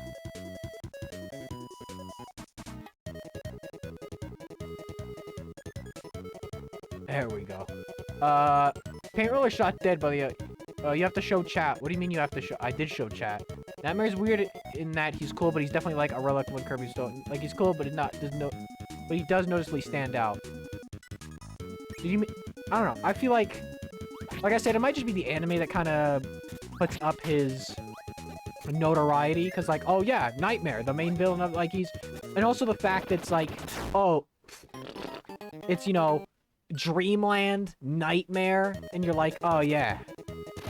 There we go. Paint Roller shot dead, buddy. You have to show chat. What do you mean you have to show? I did show chat. Nightmare's weird in that he's cool, but he's definitely like a relic when Kirby's still... Like, he's cool, but but he does noticeably stand out. Did you mean... I don't know. I feel like I said, it might just be the anime that kind of puts up his notoriety. Because, like, oh, yeah, Nightmare, the main villain of, like, he's... And also the fact that it's, like, oh... It's, you know, Dreamland, Nightmare, and you're like, oh, yeah.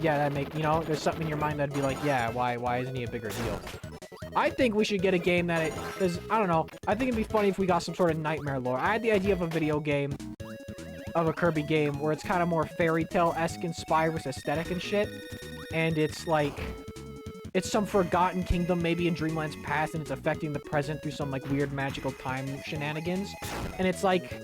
Yeah, you know, there's something in your mind that'd be like, yeah, why isn't he a bigger deal? I think we should get a game that because, I don't know, I think it'd be funny if we got some sort of Nightmare lore. I had the idea of a video game, of a Kirby game, where it's kind of more fairy tale-esque inspired with aesthetic and shit, and it's like, it's some forgotten kingdom maybe in Dreamland's past, and it's affecting the present through some, like, weird magical time shenanigans, and it's like,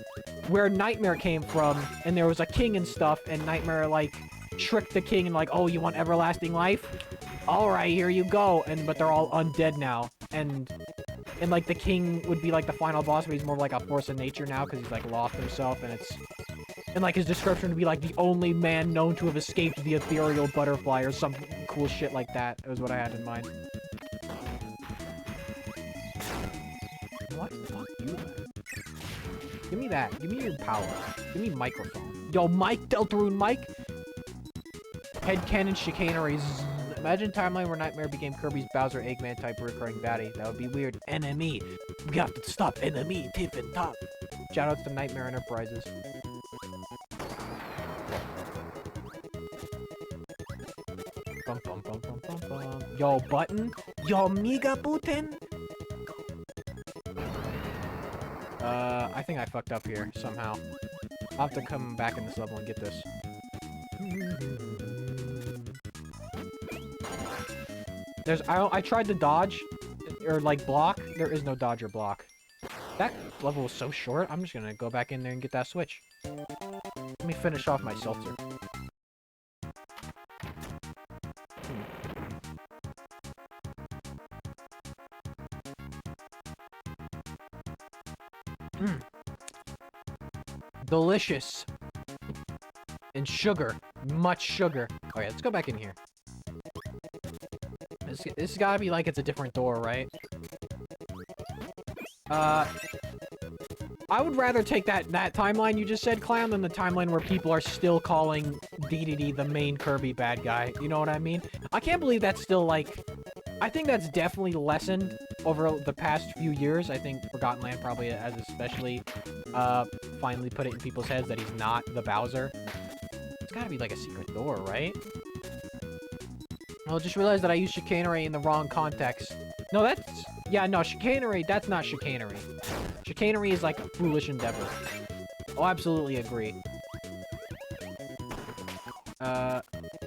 where Nightmare came from, and there was a king and stuff, and Nightmare, like, tricked the king and like, oh, you want everlasting life? All right, here you go. But they're all undead now, and like the king would be like the final boss, but he's more like a force of nature now because he's like lost himself, and like his description would be like the only man known to have escaped the ethereal butterfly or some cool shit like that. It was what I had in mind. What the fuck, you? Give me that. Give me your power. Give me microphone. Yo, Mike, Deltarune Mike. Headcanon chicaneries. Imagine a timeline where Nightmare became Kirby's Bowser Eggman type recurring baddie. That would be weird. Enemy. We have to stop enemy. Tip and top. Shoutouts to Nightmare Enterprises. Bum, bum, bum, bum, bum, bum. Yo, button. Yo, Miga Buten. I think I fucked up here somehow. I'll have to come back in this level and get this. I tried to dodge, or like block. There is no dodge or block. That level was so short, I'm just gonna go back in there and get that switch. Let me finish off my seltzer. Delicious. And sugar. Much sugar. Okay, let's go back in here. This has gotta be like it's a different door, right? I would rather take that timeline you just said, Clown, than the timeline where people are still calling DDD the main Kirby bad guy. You know what I mean? I can't believe that's still, like... I think that's definitely lessened over the past few years. I think Forgotten Land probably has especially finally put it in people's heads that he's not the Bowser. It's gotta be like a secret door, right? I just realized that I used chicanery in the wrong context. No, that's... Yeah, no, chicanery, that's not chicanery. Chicanery is like a foolish endeavor. Oh, absolutely agree.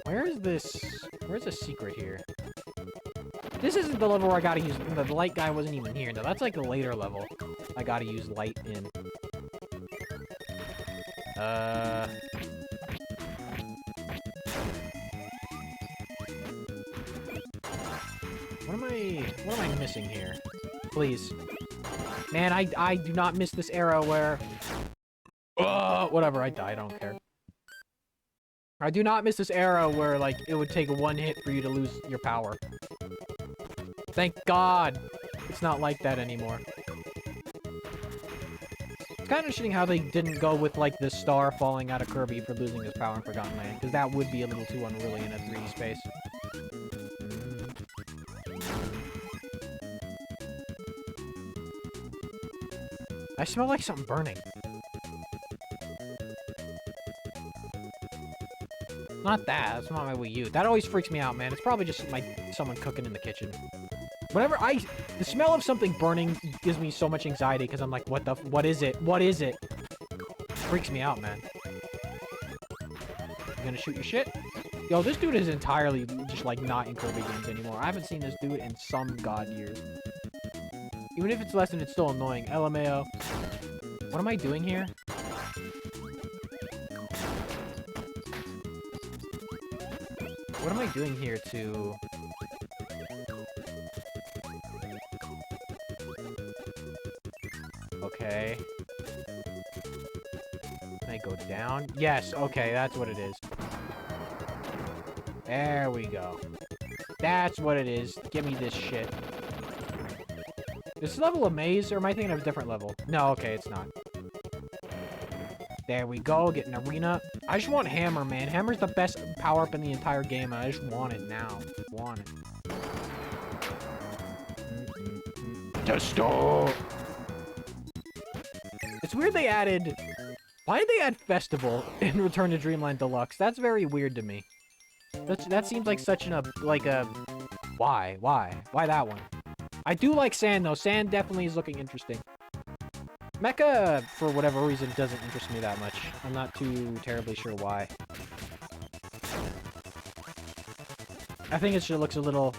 Where's the secret here? This isn't the level where I gotta use... The light guy wasn't even here. No, that's like the later level. I gotta use light in. What am I missing here? Please. Man, I do not miss this era where... whatever, I die, I don't care. I do not miss this era where, like, it would take one hit for you to lose your power. Thank God it's not like that anymore. It's kind of interesting how they didn't go with, like, the star falling out of Kirby for losing his power in Forgotten Land, because that would be a little too unruly in a 3D space. I smell like something burning. Not that. That's not my Wii U. That always freaks me out, man. It's probably just someone cooking in the kitchen. The smell of something burning gives me so much anxiety because I'm like, what is it? What is it? Freaks me out, man. You gonna shoot your shit? Yo, this dude is entirely just like not in Kirby games anymore. I haven't seen this dude in some god years. Even if it's lessened, it's still annoying. LMAO. What am I doing here? What am I doing here to... Okay. Can I go down? Yes, okay, that's what it is. There we go. That's what it is. Give me this shit. Is this level a maze, or am I thinking of a different level? No, okay, it's not. There we go, get an arena. I just want Hammer, man. Hammer's the best power-up in the entire game, and I just want it now. Want it. Testo! It's weird they added... Why did they add Festival in Return to Dreamland Deluxe? That's very weird to me. That seems like such a... Why? Why that one? I do like Sand, though. Sand definitely is looking interesting. Mecha, for whatever reason, doesn't interest me that much. I'm not too terribly sure why. I think it just looks a little...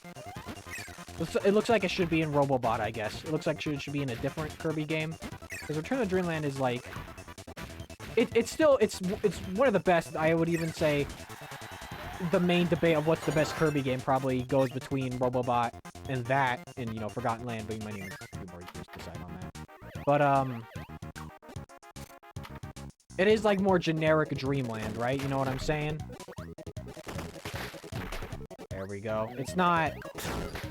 It looks like it should be in Robobot, I guess. It looks like it should be in a different Kirby game. Because Return to Dreamland is like... It's one of the best. I would even say the main debate of what's the best Kirby game probably goes between Robobot and that, and, you know, Forgotten Land, but you might need a few more years to decide on that. But, it is, like, more generic Dreamland, right? You know what I'm saying? There we go. It's not,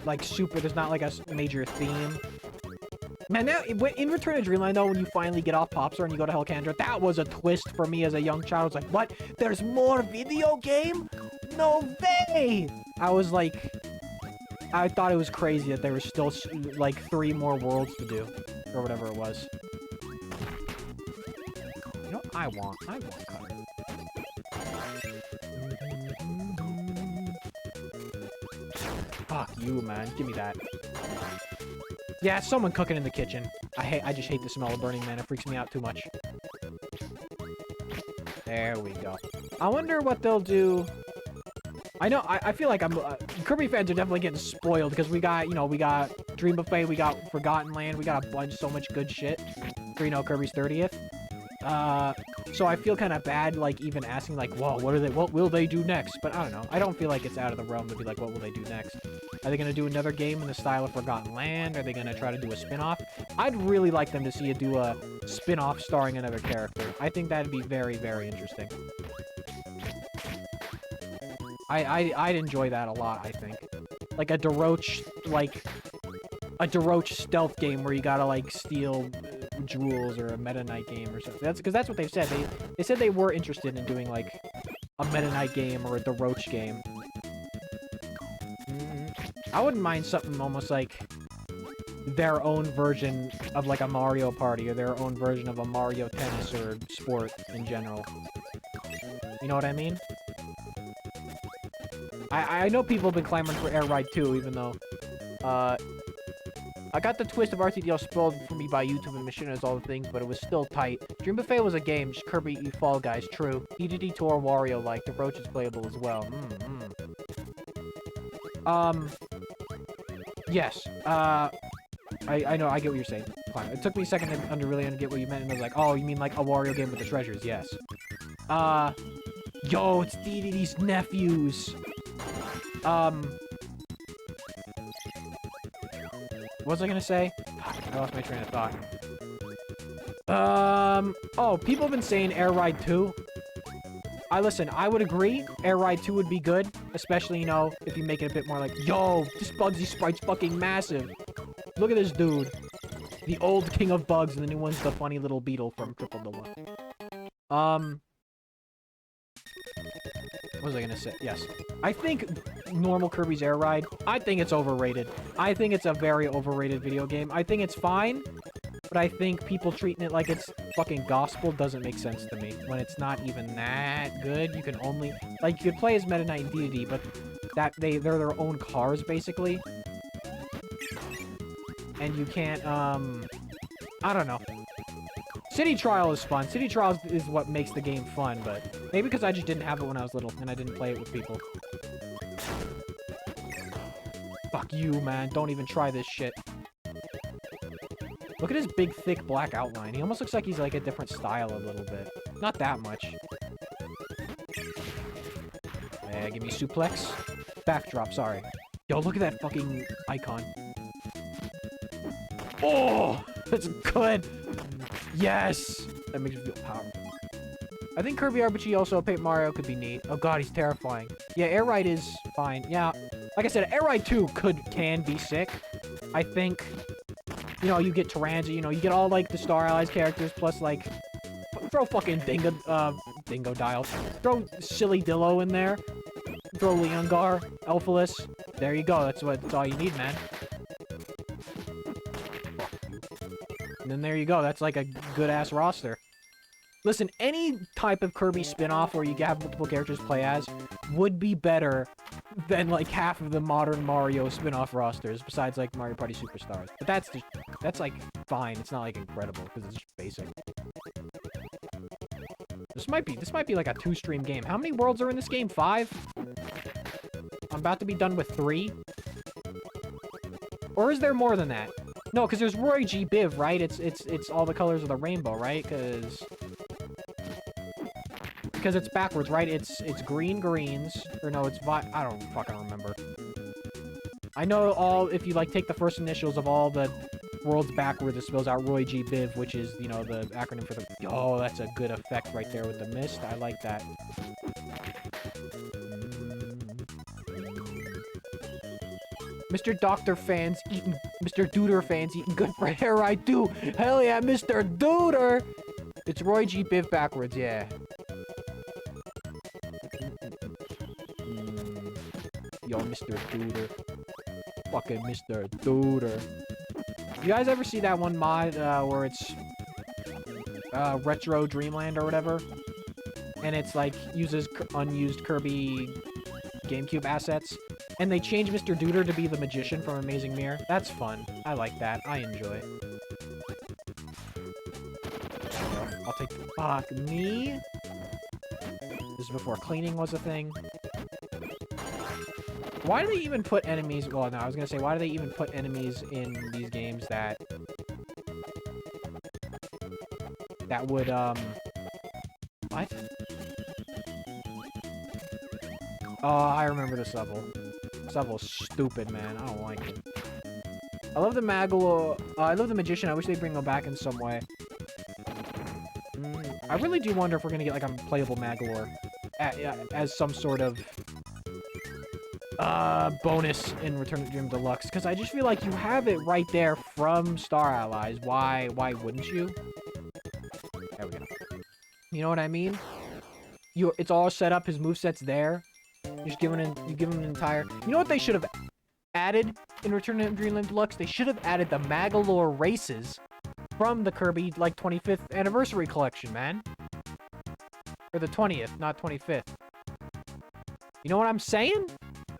like, super... There's not, like, a major theme. Man, now, in Return to Dreamland, though, when you finally get off Popstar and you go to Helcandra, that was a twist for me as a young child. I was like, what? There's more video game? No way! I was like... I thought it was crazy that there was still, like, 3 more worlds to do. Or whatever it was. You know what I want? I want Cutter. Fuck you, man. Give me that. Yeah, someone cooking in the kitchen. I just hate the smell of Burning Man. It freaks me out too much. There we go. I wonder what they'll do. I know, I feel like Kirby fans are definitely getting spoiled because we got, you know, we got Dream Buffet, we got Forgotten Land, we got a bunch, so much good shit for, you know, Kirby's 30th. So I feel kind of bad, like, even asking, like, whoa, what will they do next? But I don't know. I don't feel like it's out of the realm to be like, what will they do next? Are they going to do another game in the style of Forgotten Land? Are they going to try to do a spin-off? I'd really like them to see it do a spin-off starring another character. I think that'd be very, very interesting. I'd enjoy that a lot, I think. Like a DeRoach, stealth game where you gotta, like, steal jewels, or a Meta Knight game or something. Because that's what they've said. They said they were interested in doing, like, a Meta Knight game or a DeRoach game. I wouldn't mind something almost like their own version of, like, a Mario Party, or their own version of a Mario Tennis or sport in general. You know what I mean? I know people have been clamoring for Air Ride 2, even though, I got the twist of RTDL spoiled for me by YouTube and Machinima all the things, but it was still tight. Dream Buffet was a game, just Kirby eat Fall Guys, true. EDD Tour Wario-like, the Roach is playable as well. Yes, I know, I get what you're saying. Fine. It took me a second to really get what you meant, and I was like, oh, you mean like a Wario game with the treasures, yes. Yo, it's DDD's nephews! What was I gonna say? I lost my train of thought. Oh, people have been saying Air Ride 2. Listen, I would agree. Air Ride 2 would be good. Especially, you know, if you make it a bit more like, yo, this Bugsy sprite's fucking massive. Look at this dude. The old king of bugs, and the new one's the funny little beetle from Triple Double. What was I gonna say? Yes. I think normal Kirby's Air Ride, I think it's overrated. I think it's a very overrated video game. I think it's fine, but I think people treating it like it's fucking gospel doesn't make sense to me. When it's not even that good, you can only... Like, you could play as Meta Knight and DDD, but they're their own cars, basically. And you can't, I don't know. City Trial is fun. City Trial is what makes the game fun, but maybe because I just didn't have it when I was little and I didn't play it with people. Fuck you, man. Don't even try this shit. Look at his big, thick black outline. He almost looks like he's like a different style a little bit. Not that much. Yeah, give me suplex. Backdrop, sorry. Yo, look at that fucking icon. Oh, that's good. Yes! That makes me feel powerful. I think Kirby RPG also Paper Mario could be neat. Oh god, he's terrifying. Yeah, Air Ride is fine. Yeah, like I said, Air Ride 2 can be sick. I think, you know, you get Taranji, you know, you get all, like, the Star Allies characters, plus, like, throw fucking Dingo Dial. Throw Silly Dillo in there. Throw Leongar, Elphalus. There you go, that's all you need, man. And then there you go. That's like a good-ass roster. Listen, any type of Kirby spin-off where you have multiple characters play as would be better than, like, half of the modern Mario spin-off rosters, besides, like, Mario Party Superstars. But that's, like, fine. It's not, like, incredible, because it's just basic. This might be, like, a 2-stream game. How many worlds are in this game? 5? I'm about to be done with 3. Or is there more than that? No, because there's Roy G. Biv, right? It's all the colors of the rainbow, right? Because it's backwards, right? It's green greens, or no, I don't fucking remember. I know if you, like, take the first initials of all the worlds backwards, it spells out Roy G. Biv, which is, you know, the acronym for the... Oh, that's a good effect right there with the mist. I like that. Mr. Doctor fans eating... Mr. Duder fans eating good for Air Ride 2. Hell yeah, Mr. Duder! It's Roy G. Biv backwards, yeah. Yo, Mr. Duder. Fucking Mr. Duder. You guys ever see that one mod where it's retro Dreamland or whatever? And it's like uses unused Kirby GameCube assets? And they change Mr. Duder to be the magician from Amazing Mirror. That's fun. I like that. I enjoy it. I'll take the... Fuck me. is before cleaning was a thing. Why do they even put enemies... Well, no, I was gonna say, why do they even put enemies in these games that would, What? Oh, I remember this level. This level's stupid, man. I don't like it. I love the Magalo... I love the Magician. I wish they'd bring him back in some way. I really do wonder if we're gonna get, like, a playable Magalore as some sort of bonus in Return to Dream Deluxe, because I just feel like you have it right there from Star Allies. Why wouldn't you? There we go. You know what I mean? It's all set up. His moveset's there. You give him an entire... You know what they should have added in Return to Dreamland Deluxe? They should have added the Magalore races from the Kirby, like, 25th anniversary collection, man. Or the 20th, not 25th. You know what I'm saying?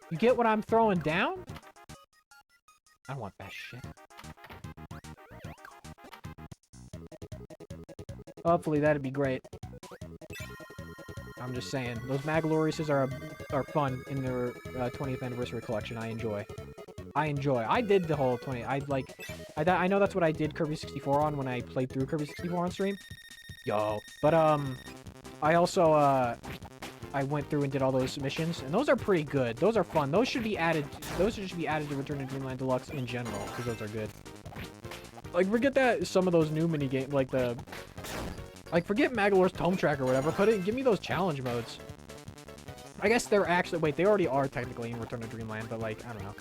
You get what I'm throwing down? I don't want that shit. Hopefully that'd be great. I'm just saying, those Magalore races are fun in their 20th anniversary collection. I enjoy. I did the whole 20. I know that's what I did Kirby 64 on when I played through Kirby 64 on stream. Yo. But I also I went through and did all those missions, and those are pretty good. Those are fun. Those should be added. Those should be added to Return to Dreamland Deluxe in general, because those are good. Like, forget that some of those new mini games, forget Magalore's Tome Track or whatever. Give me those challenge modes. I guess they're actually... Wait, they already are technically in Return to Dreamland, but, like, I don't know.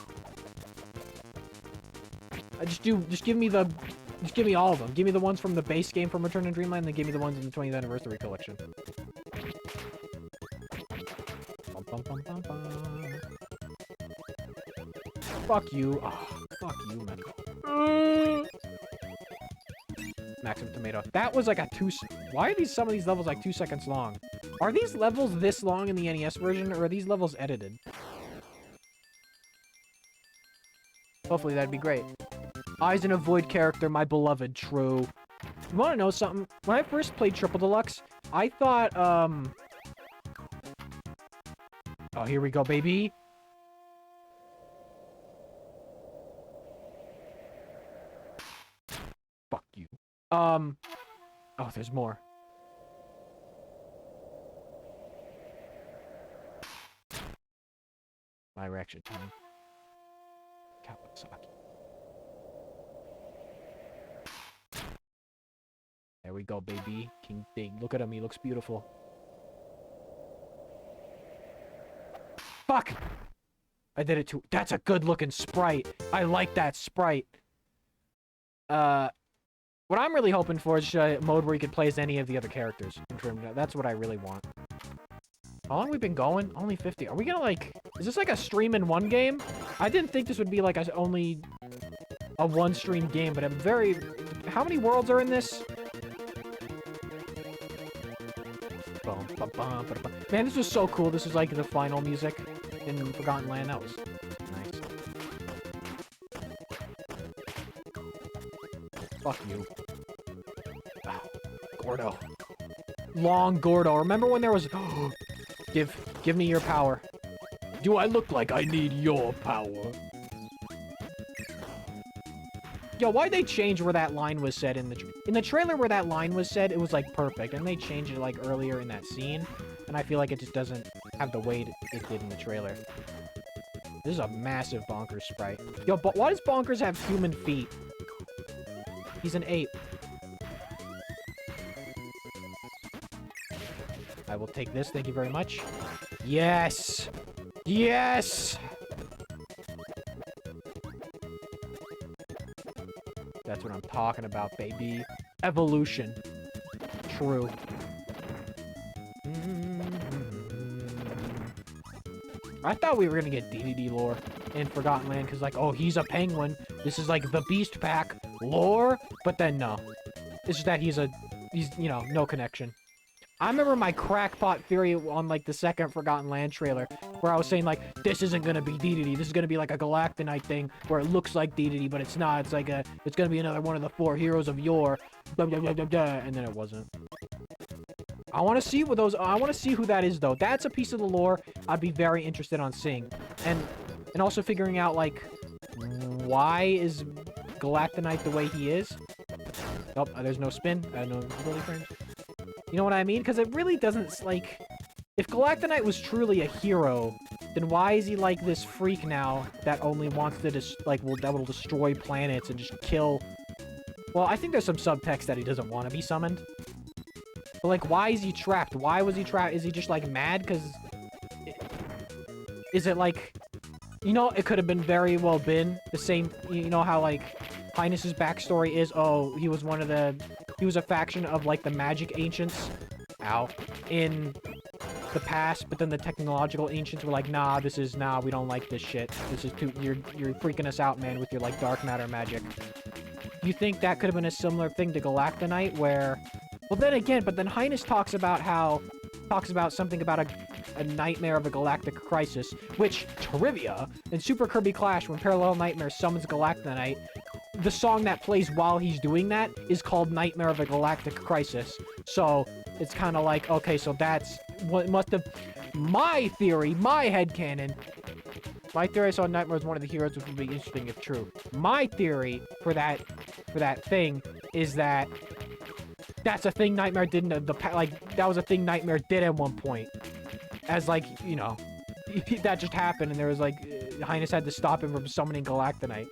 Just give me all of them. Give me the ones from the base game from Return to Dreamland, then give me the ones in the 20th Anniversary Collection. Bum, bum, bum, bum. Fuck you. Oh, fuck you, man. Maximum tomato. That was like a 2... Why are some of these levels like 2 seconds long? Are these levels this long in the NES version, or are these levels edited? Hopefully that'd be great. Eyes in a Void character, my beloved, true. You wanna know something? When I first played Triple Deluxe, I thought, Oh, here we go, baby. Fuck you. Oh, there's more. My reaction time. Kawasaki. There we go, baby. King Dig. Look at him. He looks beautiful. Fuck! I did it too. That's a good-looking sprite. I like that sprite. What I'm really hoping for is a mode where you can play as any of the other characters. That's what I really want. How long have we been going? Only 50. Are we gonna, like... Is this like a stream-in-one game? I didn't think this would be, like, only a one-stream game, but I'm very... How many worlds are in this? Man, this was so cool. This was, like, the final music in Forgotten Land. That was nice. Fuck you. Wow. Gordo. Long Gordo. Remember when there was... Give me your power. Do I look like I need your power? Yo, why'd they change where that line was said in the trailer where that line was said? It was, like, perfect. And they changed it, like, earlier in that scene. And I feel like it just doesn't have the weight it did in the trailer. This is a massive Bonkers sprite. Yo, but why does Bonkers have human feet? He's an ape. I will take this. Thank you very much. Yes! Yes! That's what I'm talking about, baby. Evolution. True. I thought we were gonna get DDD lore in Forgotten Land, because, like, oh, he's a penguin. This is, like, the Beast Pack lore. But then, no. It's just that he's, you know, no connection. I remember my crackpot theory on, like, the second Forgotten Land trailer, where I was saying, like, this isn't gonna be DDD. This is gonna be, like, a Galactonite thing, where it looks like DDD, but it's not. It's like it's gonna be another one of the 4 heroes of yore. Blah, blah, blah, blah, blah. And then it wasn't. I want to see what those. I want to see who that is, though. That's a piece of the lore I'd be very interested on seeing, and also figuring out like why is Galactonite the way he is. Oh, there's no spin. No ability frames. You know what I mean? Because it really doesn't like. If Galactonite was truly a hero, then why is he like this freak now that only wants to that will destroy planets and just kill? Well, I think there's some subtext that he doesn't want to be summoned. But like, why is he trapped? Why was he trapped? Is he just like mad? Because is it like, you know, it could have been very well been the same. You know how like Highness's backstory is? Oh, he was a faction of like the magic ancients. Ow. In the past, but then the technological ancients were like, nah, we don't like this shit. This is too, you're freaking us out, man, with your, like, dark matter magic. You think that could have been a similar thing to Galactonite, where, well, then again, but then Highness talks about something about a nightmare of a galactic crisis, which, trivia, in Super Kirby Clash, when Parallel Nightmare summons Galactonite, the song that plays while he's doing that is called Nightmare of a Galactic Crisis. So, it's kind of like, okay, so that's what must have... My theory, my headcanon... My theory, I saw Nightmare as one of the heroes, which would be interesting if true. My theory for that thing is that that's a thing Nightmare did that was a thing Nightmare did at one point. As, like, you know, that just happened, and there was, like, Highness had to stop him from summoning Galactonite.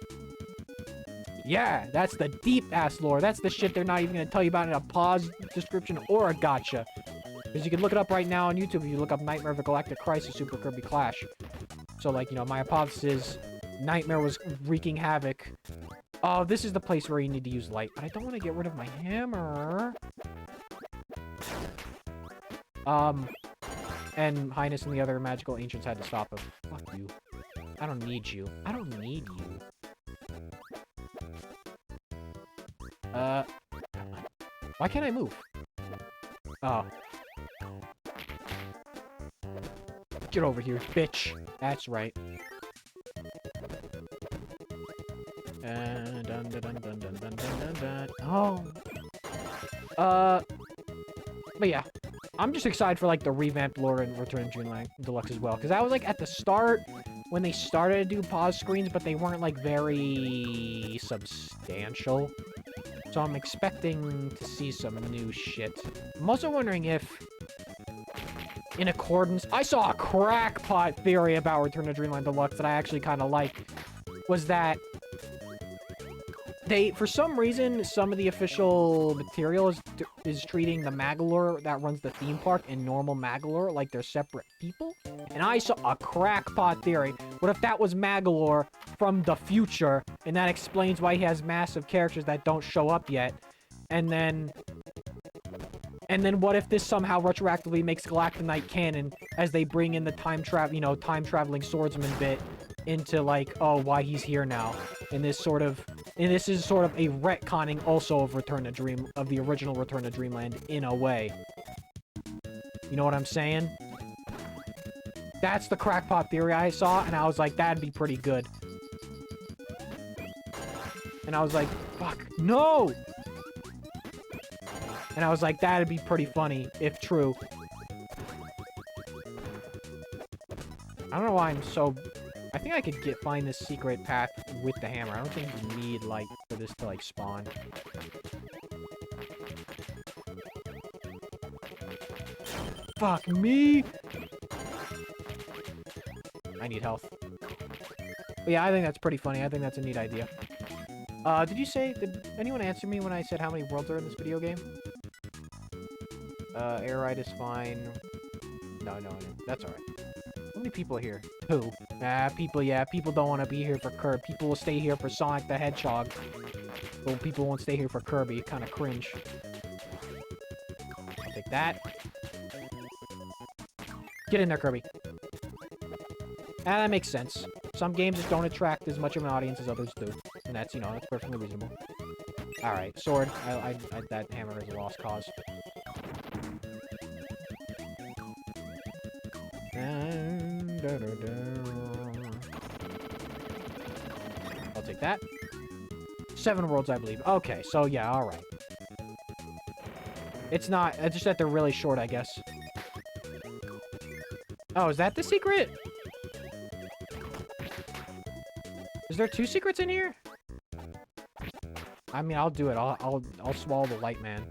Yeah, that's the deep-ass lore. That's the shit they're not even going to tell you about in a pause description or a gotcha. Because you can look it up right now on YouTube if you look up Nightmare of a Galactic Crisis Super Kirby Clash. So, like, you know, my hypothesis is Nightmare was wreaking havoc. Oh, this is the place where you need to use light. But I don't want to get rid of my hammer. And Highness and the other magical ancients had to stop him. Fuck you. I don't need you. I don't need you. Why can't I move? Oh. Get over here, bitch. That's right. Dun, dun, dun, dun, dun, dun, dun, dun. Oh. But yeah. I'm just excited for, like, the revamped lore and Return of Dreamland Deluxe as well. Because I was, like, at the start, when they started to do pause screens, but they weren't, like, very substantial. So I'm expecting to see some new shit. I'm also wondering if, in accordance... I saw a crackpot theory about Return of Dreamland Deluxe that I actually kind of like. Was that... for some reason, some of the official material is treating the Magalore that runs the theme park and normal Magalore like they're separate people. And I saw a crackpot theory. What if that was Magalore from the future, and that explains why he has massive characters that don't show up yet? And then what if this somehow retroactively makes Galactonite canon as they bring in the time-traveling swordsman bit into, like, oh, why he's here now. And this is sort of a retconning also of the original Return of Dreamland in a way. You know what I'm saying? That's the crackpot theory I saw, and I was like, that'd be pretty good. And I was like, fuck, no! And I was like, that'd be pretty funny, if true. I don't know why I'm so... I think I could find this secret path with the hammer. I don't think you need light for this to, like, spawn. Fuck me! I need health. But yeah, I think that's pretty funny. I think that's a neat idea. Did anyone answer me when I said how many worlds are in this video game? Air ride is fine. No, that's alright. How many people are here? Who? People don't want to be here for Kirby. People will stay here for Sonic the Hedgehog. But people won't stay here for Kirby. Kind of cringe. I'll take that. Get in there, Kirby. That makes sense. Some games just don't attract as much of an audience as others do. And that's, that's perfectly reasonable. Alright, sword. That hammer is a lost cause. I'll take that. 7 worlds, I believe. Okay, so yeah, alright. It's not. It's just that they're really short, I guess. Oh, is that the secret? Is there 2 secrets in here? I mean, I'll do it. I'll swallow the light man.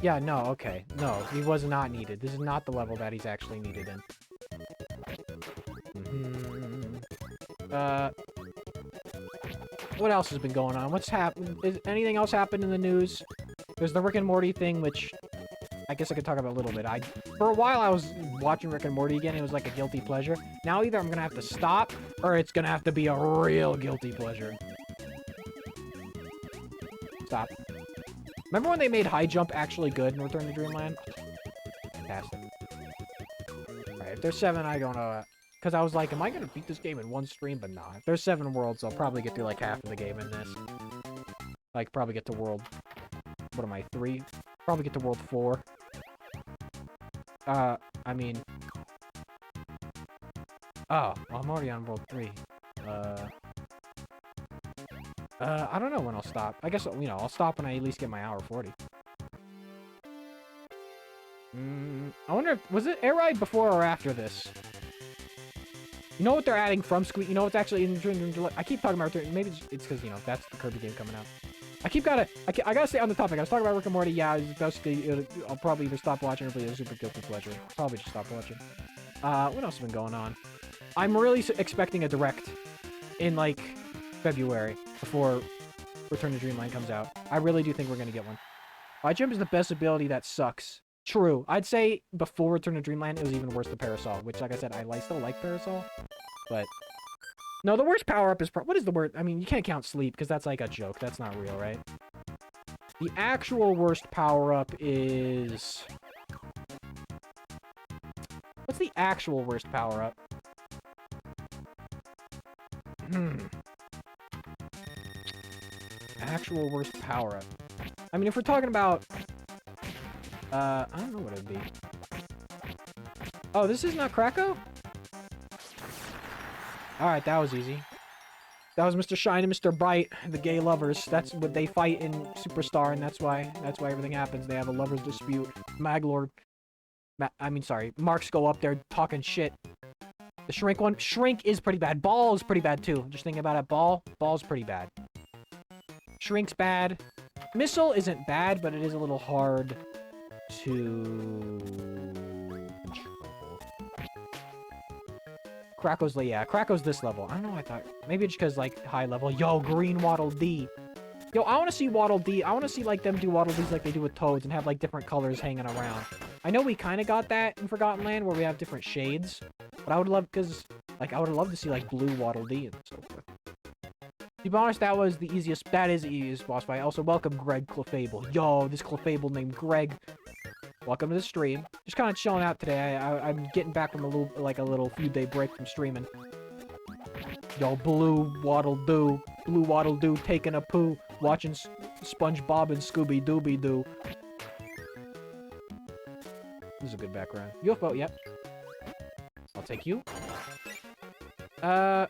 Yeah, no, okay. No, he was not needed. This is not the level that he's actually needed in. What else has been going on? What's happened? Is anything else happened in the news? There's the Rick and Morty thing, which I guess I could talk about a little bit. For a while, I was watching Rick and Morty again. It was like a guilty pleasure. Now, either I'm gonna have to stop, or it's gonna have to be a real guilty pleasure. Stop. Remember when they made High Jump actually good in Return to Dreamland? Fantastic. Alright, if there's 7, I don't know. Because I was like, am I going to beat this game in one stream? But nah. If there's 7 worlds, I'll probably get through like half of the game in this. Like, probably get to world... What am I, 3? Probably get to world 4. I mean... Oh, I'm already on world 3. I don't know when I'll stop. I guess, you know, I'll stop when I at least get my hour 40. I wonder if... Was it Air Ride before or after this? You know what they're adding from Squeak? You know what's actually in Dreamland? I keep talking about Return. Maybe it's because, you know, that's the Kirby game coming out. I gotta stay on the topic. I was talking about Rick and Morty. Yeah, basically, I'll probably either stop watching or be a super guilty pleasure. Probably just stop watching. What else has been going on? I'm really expecting a direct in, like, February before Return to Dreamland comes out. I really do think we're gonna get one. High Jump is the best ability that sucks. True. I'd say before Return to Dreamland, it was even worse than Parasol, which, like I said, I still like Parasol, but... No, the worst power-up is... What is the word? I mean, you can't count sleep, because that's like a joke. That's not real, right? The actual worst power-up is... What's the actual worst power-up? Actual worst power-up. I mean, if we're talking about... I don't know what it'd be. Oh, this is not Krakow? Alright, that was easy. That was Mr. Shine and Mr. Bright, the gay lovers. That's what they fight in Superstar, and that's why everything happens. They have a lover's dispute. Maglord... Marks go up there talking shit. The Shrink one... Shrink is pretty bad. Ball is pretty bad, too. Just thinking about it, Ball's pretty bad. Shrink's bad. Missile isn't bad, but it is a little hard to... Krakow's this level. I don't know, I thought... Maybe it's because, like, high level. Yo, green Waddle Dee. Yo, I want to see Waddle Dee. I want to see, like, them do Waddle Dees like they do with Toads and have, like, different colors hanging around. I know we kind of got that in Forgotten Land where we have different shades. But I would love... Because, like, I would love to see, like, blue Waddle Dee and so forth. To be honest, that was the easiest... That is the easiest boss fight. Also, welcome, Greg Clefable. Yo, this Clefable named Greg... Welcome to the stream. Just kind of chilling out today. I'm getting back from a little few-day break from streaming. Yo, Blue Waddle Doo taking a poo, watching SpongeBob and Scooby-Dooby-Doo. This is a good background. UFO, yep. I'll take you. I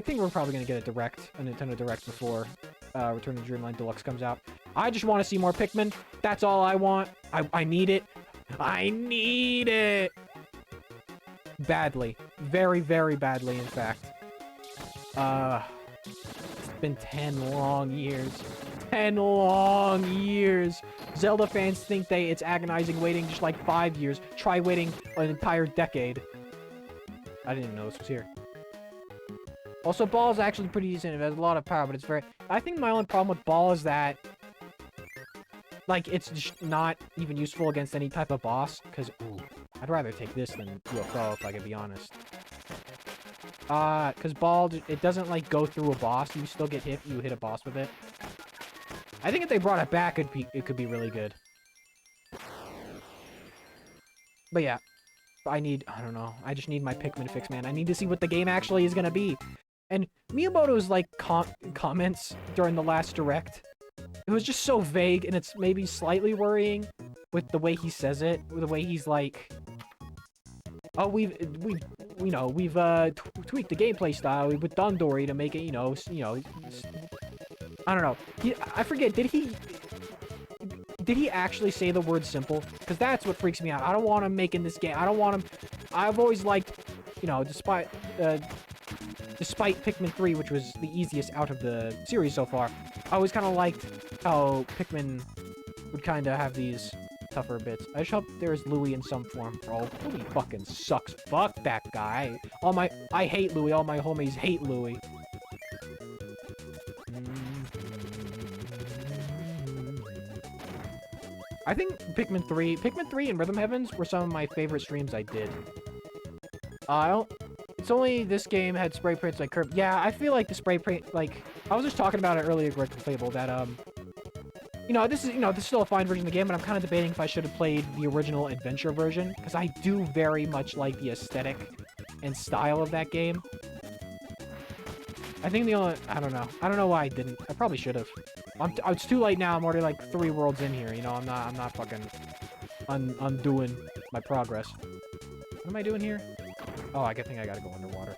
think we're probably gonna get a Nintendo Direct before Return to Dreamland Deluxe comes out. I just want to see more Pikmin. That's all I want. I need it. I need it! Badly. Very, very badly, in fact. It's been 10 long years. 10 long years! Zelda fans think it's agonizing waiting just like 5 years. Try waiting an entire decade. I didn't even know this was here. Also, Ball is actually pretty decent. It has a lot of power, but it's very... I think my only problem with Ball is that... Like, it's just not even useful against any type of boss. Because, ooh, I'd rather take this than UFO, if I can be honest. Because Ball, it doesn't, like, go through a boss. You still get hit. You hit a boss with it. I think if they brought it back, it could be really good. But yeah. I don't know. I just need my Pikmin fix, man. I need to see what the game actually is gonna be. And Miyamoto's, like, comments during the last Direct, it was just so vague, and it's maybe slightly worrying with the way he says it, with the way he's like, oh, we've you know, we've tweaked the gameplay style with Dundori to make it, I don't know. I forget. Did he actually say the word simple? Because that's what freaks me out. I don't want him making this game. I don't want him. I've always liked, you know, despite Pikmin 3, which was the easiest out of the series so far, I always kind of liked how Pikmin would kind of have these tougher bits. I just hope there's Louie in some form. Bro, Louie fucking sucks. Fuck that guy. I hate Louie. All my homies hate Louie. I think Pikmin 3 and Rhythm Heavens were some of my favorite streams I did. It's only this game had spray prints like Kirby. Yeah, I feel like the spray print, like, I was just talking about it earlier, Greg Fable, that, this is still a fine version of the game, but I'm kind of debating if I should have played the original adventure version, because I do very much like the aesthetic and style of that game. I think I don't know why I didn't. I probably should have. It's too late now. I'm already like 3 worlds in here. You know, I'm not fucking undoing my progress. What am I doing here? Oh, I think I gotta go underwater.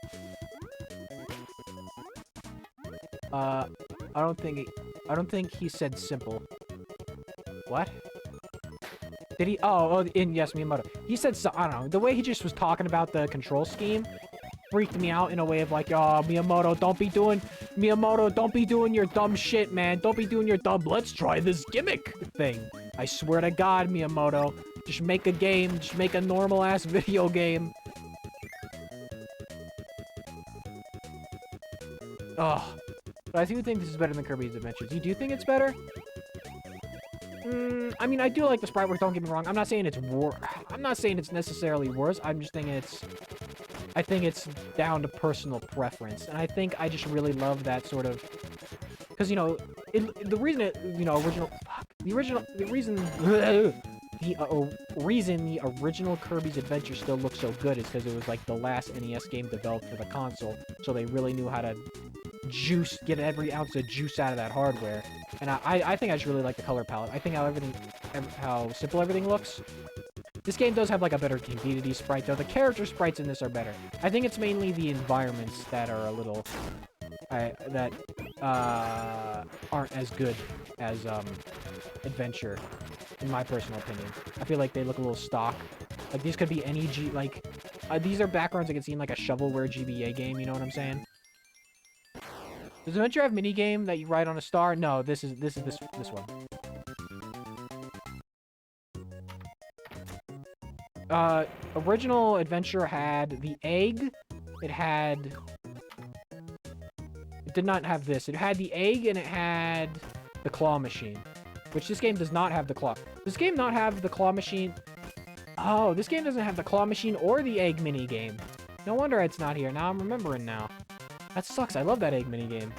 I don't think he said simple. What? Did he? Yes, Miyamoto. He said so. I don't know. The way he just was talking about the control scheme freaked me out in a way of like, oh, Miyamoto, don't be doing your dumb shit, man. Don't be doing your dumb, let's try this gimmick thing. I swear to God, Miyamoto, just make a game. Just make a normal-ass video game. Oh, but I do think this is better than Kirby's Adventures. You do think it's better? I mean, I do like the sprite work, don't get me wrong. I'm not saying it's I'm not saying it's necessarily worse. I'm just saying I think it's down to personal preference. And I think I just really love that sort of, because, you know, the reason the reason the original Kirby's Adventure still looks so good is because it was like the last NES game developed for the console. So they really knew how to get every ounce of juice out of that hardware. And I think I just really like the color palette. I think how simple everything looks. This game does have like a better community sprite though. The character sprites in this are better. I think it's mainly the environments that are a little aren't as good as Adventure, in my personal opinion. I feel like they look a little stock. Like these could be any these are backgrounds I could see in like a shovelware GBA game. You know what I'm saying? Does Adventure have minigame that you ride on a star? No, this one. Original Adventure had the egg. It did not have this. It had the egg and it had the claw machine, which this game does not have the claw. This game not have the claw machine. Oh, this game doesn't have the claw machine or the egg minigame. No wonder it's not here. Now I'm remembering now. That sucks. I love that egg minigame.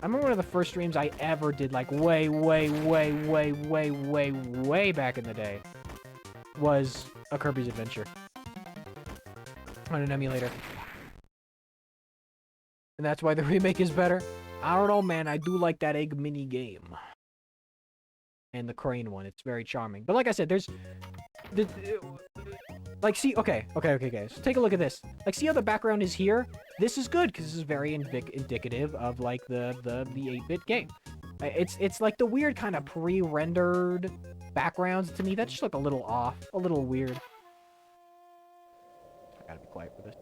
I remember one of the first streams I ever did, like, way back in the day, was a Kirby's Adventure on an emulator. And that's why the remake is better. I don't know, man. I do like that egg minigame. And the crane one. It's very charming. But like I said, there's... Like, see, okay. So take a look at this. Like, see how the background is here? This is good, because this is very indicative of, like, the 8-bit game. It's like the weird kind of pre-rendered backgrounds to me. That just look a little off. A little weird. I gotta be quiet for this.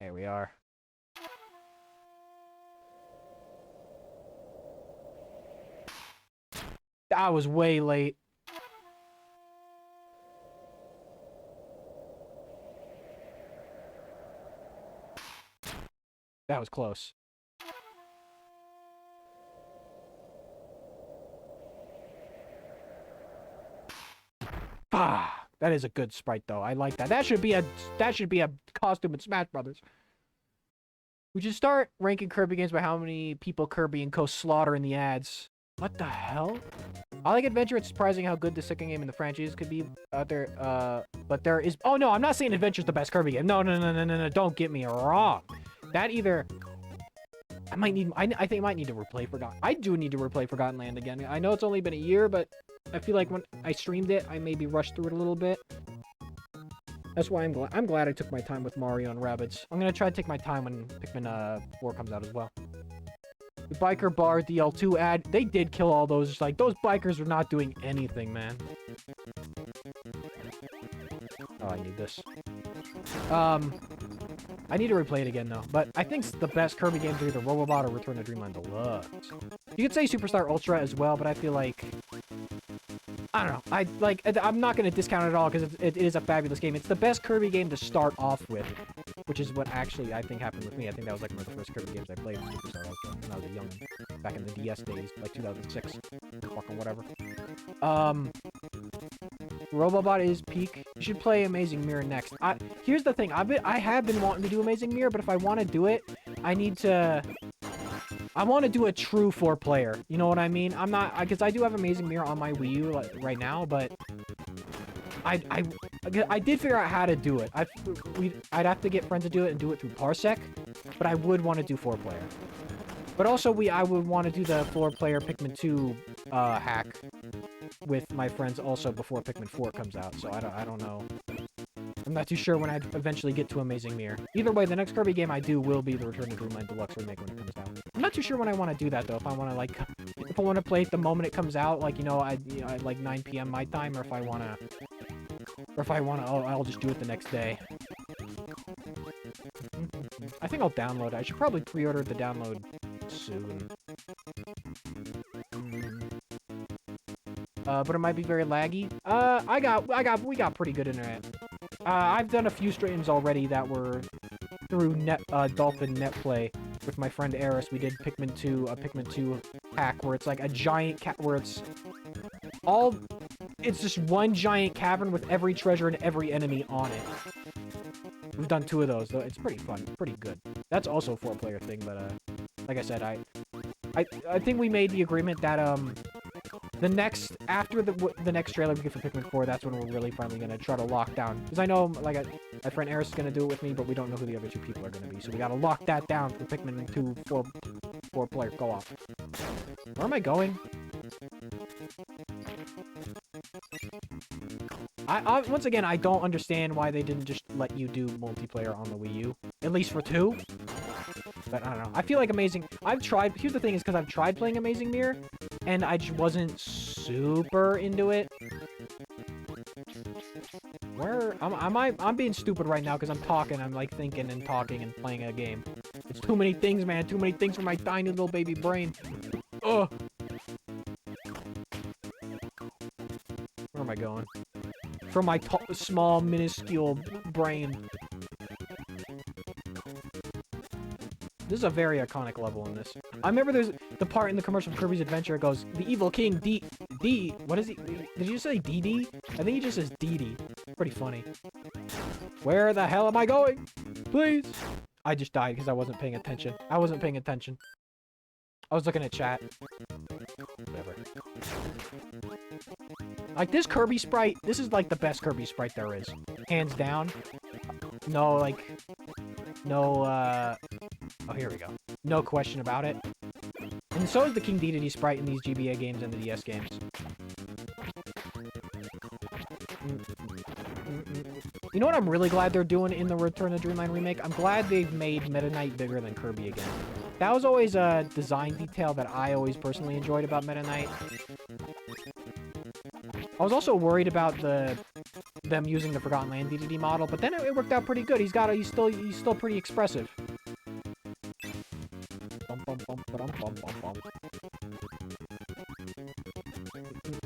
There we are. I was way late. That was close. Ah, that is a good sprite though. I like that. That should be a costume in Smash Brothers. We should start ranking Kirby games by how many people Kirby and Co slaughter in the ads. What the hell? I like Adventure. It's surprising how good the second game in the franchise could be out there. But there is... Oh, no, I'm not saying Adventure's the best Kirby game. No. Don't get me wrong. That either... I think I might need to replay Forgotten. I do need to replay Forgotten Land again. I know it's only been a year, but I feel like when I streamed it, I maybe rushed through it a little bit. That's why I'm glad I took my time with Mario and Rabbids. I'm gonna try to take my time when Pikmin 4 comes out as well. The Biker Bar DL2 ad, they did kill all those. Like, those bikers were not doing anything, man. Oh, I need this. I need to replay it again, though. But I think the best Kirby games are either Robobot or Return to Dreamland Deluxe. You could say Superstar Ultra as well, but I feel like... I don't know. I'm not going to discount it at all because it is a fabulous game. It's the best Kirby game to start off with, which is what actually I think happened with me. I think that was like one of the first Kirby games I played, Superstar Ultra, when I was a young, back in the DS days, like 2006, fucking whatever. Robobot is peak. You should play Amazing Mirror next. Here's the thing. I have been wanting to do Amazing Mirror, but if I want to do it, I want to do a true 4-player. You know what I mean? I'm not... Because I do have Amazing Mirror on my Wii U right now, but... I did figure out how to do it. I'd have to get friends to do it and do it through Parsec, but I would want to do 4-player. But also, I would want to do the 4-player Pikmin 2 hack with my friends also before Pikmin 4 comes out, so I don't know. I'm not too sure when I'd eventually get to Amazing Mirror. Either way, the next Kirby game I do will be the Return to Dreamland Deluxe remake when it comes out. I'm not too sure when I want to do that, though. If I want to, like... If I want to play it the moment it comes out, like, at like 9 p.m. my time, or if I want to... Or if I want to... Oh, I'll just do it the next day. I think I'll download it. I should probably pre-order the download soon. But it might be very laggy. We got pretty good internet. I've done a few streams already that were through Dolphin Netplay with my friend Eris. We did a Pikmin 2 hack where it's like a giant where it's just one giant cavern with every treasure and every enemy on it. We've done 2 of those, though. It's pretty fun, pretty good. That's also a 4-player thing, but like I said, I think we made the agreement that after the next trailer we get for Pikmin 4, that's when we're really finally gonna try to lock down. Because I know, like, my friend Eris is gonna do it with me, but we don't know who the other 2 people are gonna be. So we gotta lock that down for Pikmin 2 4-player co-op. Where am I going? Once again, I don't understand why they didn't just let you do multiplayer on the Wii U. At least for 2. But I don't know. I feel like here's the thing, is because I've tried playing Amazing Mirror, and I just wasn't super into it. I'm being stupid right now because I'm talking. I'm like thinking and talking and playing a game. It's too many things, man. Too many things for my tiny little baby brain. Ugh. Where am I going? From my small, minuscule brain. This is a very iconic level in this. I remember there's the part in the commercial of Kirby's Adventure. It goes, the evil king D. What is he? Did you say DD? I think he just says DD. Pretty funny. Where the hell am I going? Please. I just died because I wasn't paying attention. I wasn't paying attention. I was looking at chat. Whatever. Like, this Kirby sprite, this is like the best Kirby sprite there is. Hands down. No, like... No, oh, here we go. No question about it. And so is the King Dedede sprite in these GBA games and the DS games. You know what I'm really glad they're doing in the Return to Dreamland remake? I'm glad they've made Meta Knight bigger than Kirby again. That was always a design detail that I always personally enjoyed about Meta Knight. I was also worried about them using the Forgotten Land DDD model, but then it worked out pretty good. He's still pretty expressive.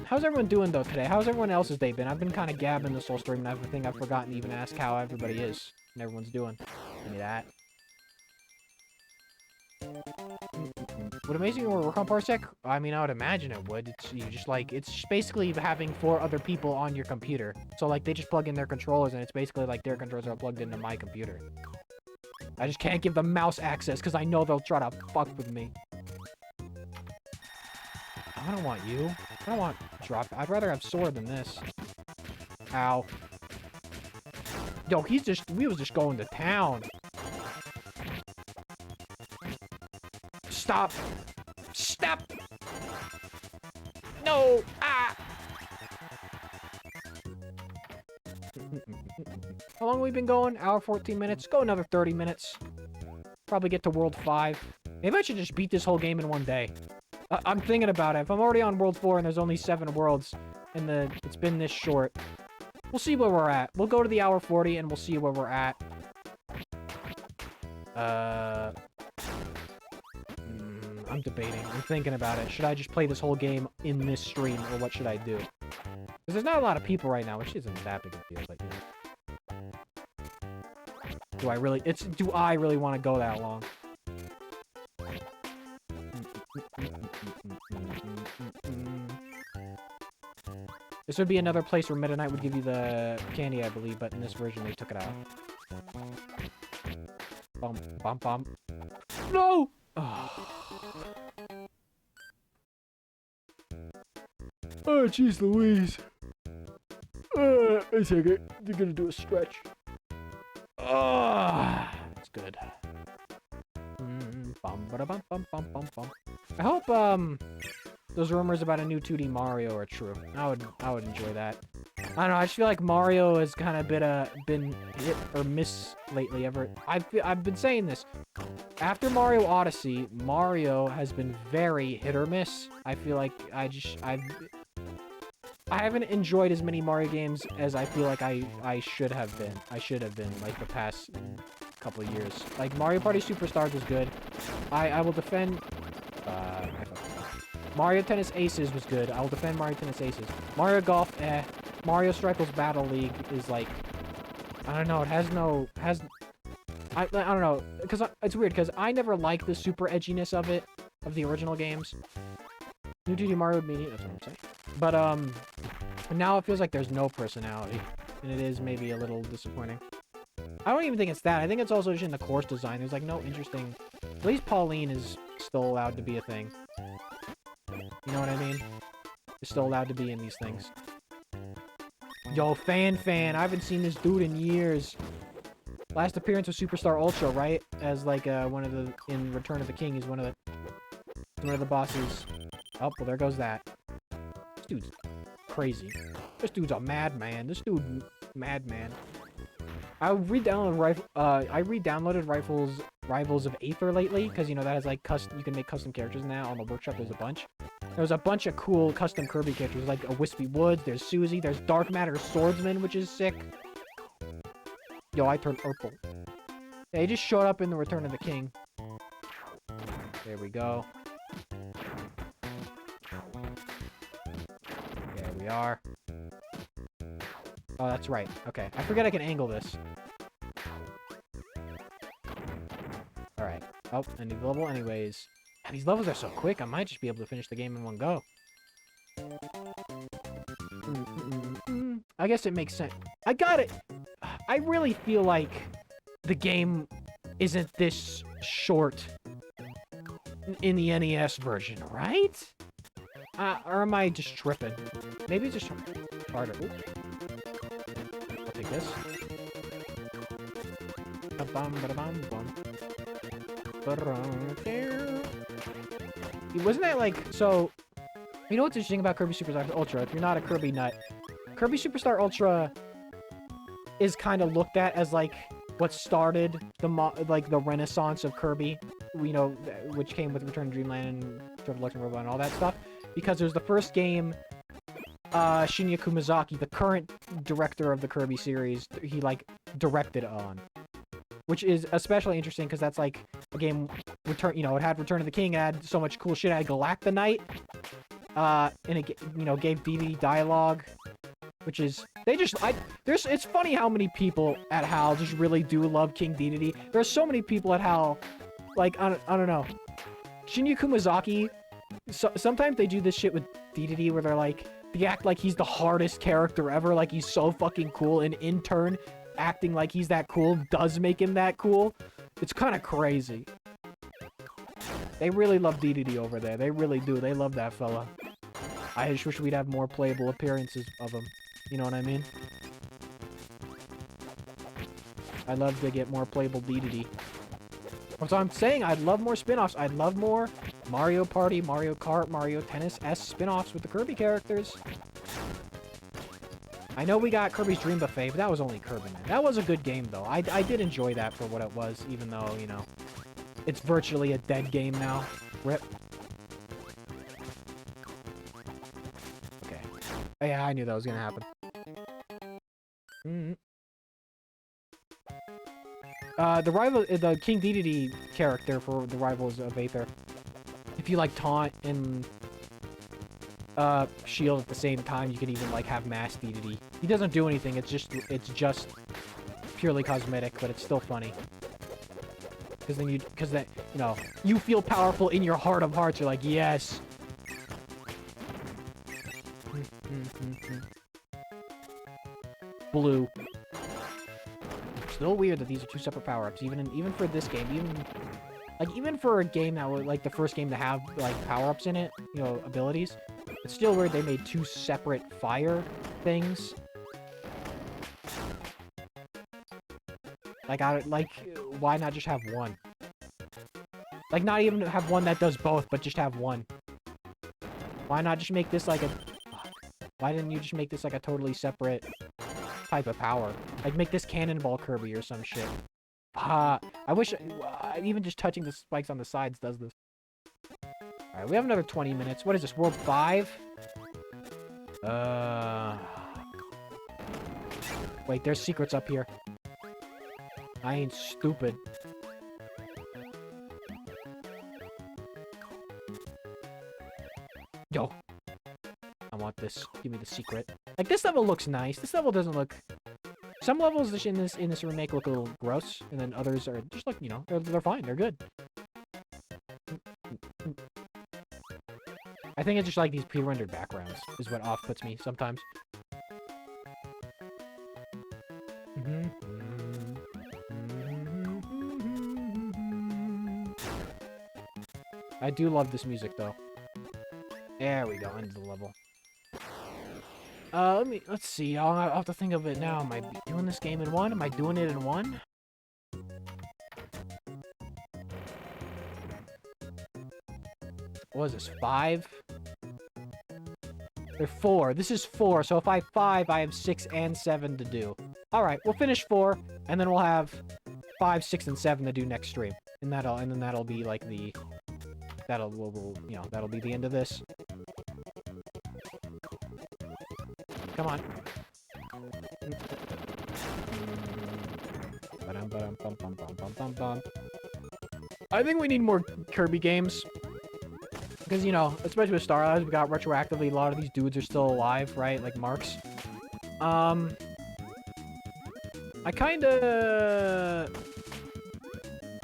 How's everyone doing though today? How's everyone else's day been? I've been kind of gabbing this whole stream, and I think I've forgotten to even ask how everybody is and everyone's doing. Give me that. Would Amazing Mirror work on Parsec? I mean, I would imagine it would. It's just basically having 4 other people on your computer. So, like, they just plug in their controllers, and it's basically like their controllers are plugged into my computer. I just can't give them mouse access, because I know they'll try to fuck with me. I don't want you. I don't want drop. I'd rather have sword than this. Ow. Yo, we was just going to town. Stop! Stop! No! Ah! How long have we been going? Hour 14 minutes. Go another 30 minutes. Probably get to World 5. Maybe I should just beat this whole game in one day. I'm thinking about it. If I'm already on World 4 and there's only 7 worlds, and it's been this short, we'll see where we're at. We'll go to the hour 40 and we'll see where we're at. I'm debating. I'm thinking about it. Should I just play this whole game in this stream, or what should I do? Because there's not a lot of people right now, which isn't that big a deal, but yeah. Do I really want to go that long? This would be another place where Meta Knight would give you the candy, I believe, but in this version they took it out. Bum, bum, bum. No! Oh, oh jeez Louise. I take it. You're gonna do a stretch. That's good. Bum, ba, bum, bum, bum, bum, bum. I hope, those rumors about a new 2D Mario are true. I would enjoy that. I don't know, I just feel like Mario has kind of been hit or miss lately. I've been saying this. After Mario Odyssey, Mario has been very hit or miss. I feel like I haven't enjoyed as many Mario games as I feel like I should have been. Like the past couple of years. Like Mario Party Superstars was good. I will defend. Mario Tennis Aces was good. I will defend Mario Tennis Aces. Mario Golf, eh. Mario Strikers Battle League is like, I don't know. I don't know, because it's weird because I never liked the super edginess of the original games. New 2D Mario would be neat. That's what I'm saying. But now it feels like there's no personality, and it is maybe a little disappointing. I don't even think it's that. I think it's also just in the course design. There's like no interesting. At least Pauline is still allowed to be a thing. You know what I mean? Is still allowed to be in these things. Yo, Fan. I haven't seen this dude in years. Last appearance was Superstar Ultra, right? As like in Return of the King, he's one of the bosses. Oh, well, there goes that. This dude's crazy. This dude's a madman. This dude, madman. I re-downloaded Rivals of Aether lately, because you know that has like you can make custom characters now on the workshop. There's a bunch. There's a bunch of cool custom Kirby characters, like a Wispy Woods. There's Susie. There's Dark Matter Swordsman, which is sick. Yo, I turned purple. Yeah, he just showed up in the Return of the King. There we go. There we are. Oh, that's right. Okay. I forget I can angle this. Alright. Oh, I need the level anyways. Man, these levels are so quick, I might just be able to finish the game in one go. I guess it makes sense. I got it! I really feel like the game isn't this short in the NES version, right? Or am I just tripping? Maybe it's just harder. Ooh. I'll take this. Wasn't that like, so, you know what's interesting about Kirby Superstar Ultra? If you're not a Kirby nut, Kirby Superstar Ultra is kind of looked at as like what started the renaissance of Kirby, you know, which came with Return to Dreamland and Revolution Robot and all that stuff, because it was the first game Shinya Kumazaki, the current director of the Kirby series, he like directed on, which is especially interesting because that's like a game it had Return of the King, it had so much cool shit. It had Galacta Knight, and it gave DVD dialogue, which is it's funny how many people at HAL just really do love King Dedede. There's so many people at HAL, like I don't know, Shinya Kumazaki. Sometimes they do this shit with Dedede where they act like he's the hardest character ever, like he's so fucking cool, and in turn, acting like he's that cool does make him that cool. It's kind of crazy. They really love Dedede over there. They really do. They love that fella. I just wish we'd have more playable appearances of him. You know what I mean? I'd love to get more playable Dedede. So I'm saying I'd love more spin-offs. I'd love more Mario Party, Mario Kart, Mario Tennis S spin-offs with the Kirby characters. I know we got Kirby's Dream Buffet, but that was only Kirby, man. That was a good game, though. I did enjoy that for what it was, even though, you know, it's virtually a dead game now. Rip. Okay. Yeah, I knew that was gonna happen. The King Dedede character for the Rivals of Aether. If you, like, taunt and shield at the same time, you can even like have mass Dedede. He doesn't do anything, it's just purely cosmetic, but it's still funny. Because then you know, you feel powerful in your heart of hearts, you're like, yes. Blue. Still weird that these are two separate power-ups, even for this game, even for a game that was like the first game to have like power-ups in it, you know, abilities. It's still weird they made two separate fire things. Like, why not just have one? Like, not even have one that does both, but just have one. Why not just make this like a... Why didn't you just make this like a totally separate type of power? Like, make this Cannonball Kirby or some shit. I wish... even just touching the spikes on the sides does this. Alright, we have another 20 minutes. What is this, World 5? Wait, there's secrets up here. I ain't stupid. Yo. I want this. Give me the secret. Like, this level looks nice. This level doesn't look... Some levels in this remake look a little gross, and then others are just like, you know, they're fine. They're good. I think it's just like these pre-rendered backgrounds is what off-puts me sometimes. I do love this music, though. There we go, end of the level. Let's see, I'll have to think of it now. Am I doing this game in one? Am I doing it in one? What is this, 5? They're 4. This is 4, so if I have 5, I have 6 and 7 to do. Alright, we'll finish 4, and then we'll have 5, 6, and 7 to do next stream. And then that'll be like the... That'll be the end of this. Come on. I think we need more Kirby games. Because, you know, especially with Star Allies, we got retroactively, a lot of these dudes are still alive, right? Like Marks. I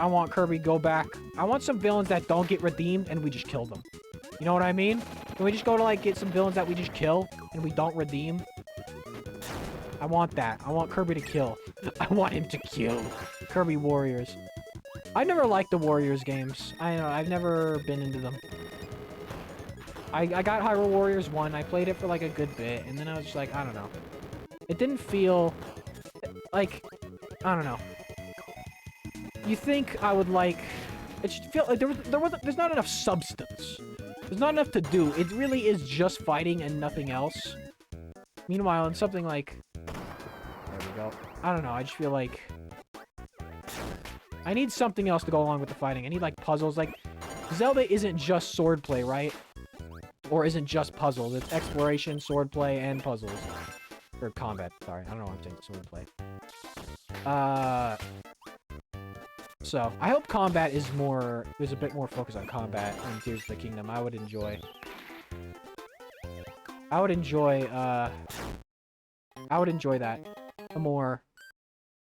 want Kirby go back. I want some villains that don't get redeemed and we just kill them. You know what I mean? Can we just go to, like, get some villains that we just kill and we don't redeem? I want that. I want Kirby to kill. I want him to kill. Kirby Warriors. I never liked the Warriors games. I don't know. I've never been into them. I got Hyrule Warriors 1. I played it for, like, a good bit. And then I was just like, I don't know. It didn't feel... Like... I don't know. You think I would, like... It just feel like there's not enough substance. There's not enough to do. It really is just fighting and nothing else. Meanwhile, in something like... There we go. I don't know. I just feel like... I need something else to go along with the fighting. I need, like, puzzles. Like, Zelda isn't just swordplay, right? Or isn't just puzzles. It's exploration, swordplay, and puzzles. Or combat. Sorry. I don't know why I'm saying swordplay. So, I hope combat is more... There's a bit more focus on combat in Tears of the Kingdom. I would enjoy that more.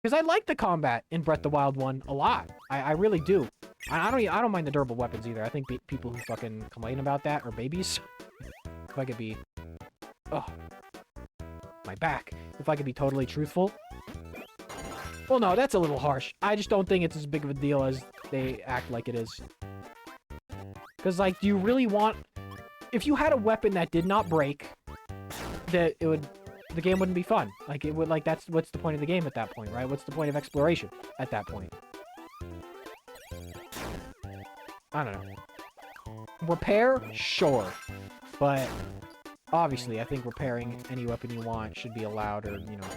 Because I like the combat in Breath of the Wild 1 a lot. I really do. I don't mind the durable weapons either. I think people who fucking complain about that are babies. If I could be... Oh. My back. If I could be totally truthful. Well, no, that's a little harsh. I just don't think it's as big of a deal as they act like it is. Because, like, do you really want... If you had a weapon that did not break, that it would... The game wouldn't be fun. Like, it would, like, that's... What's the point of the game at that point, right? What's the point of exploration at that point? I don't know. Repair? Sure. But Obviously, I think repairing any weapon you want should be allowed, or, you know...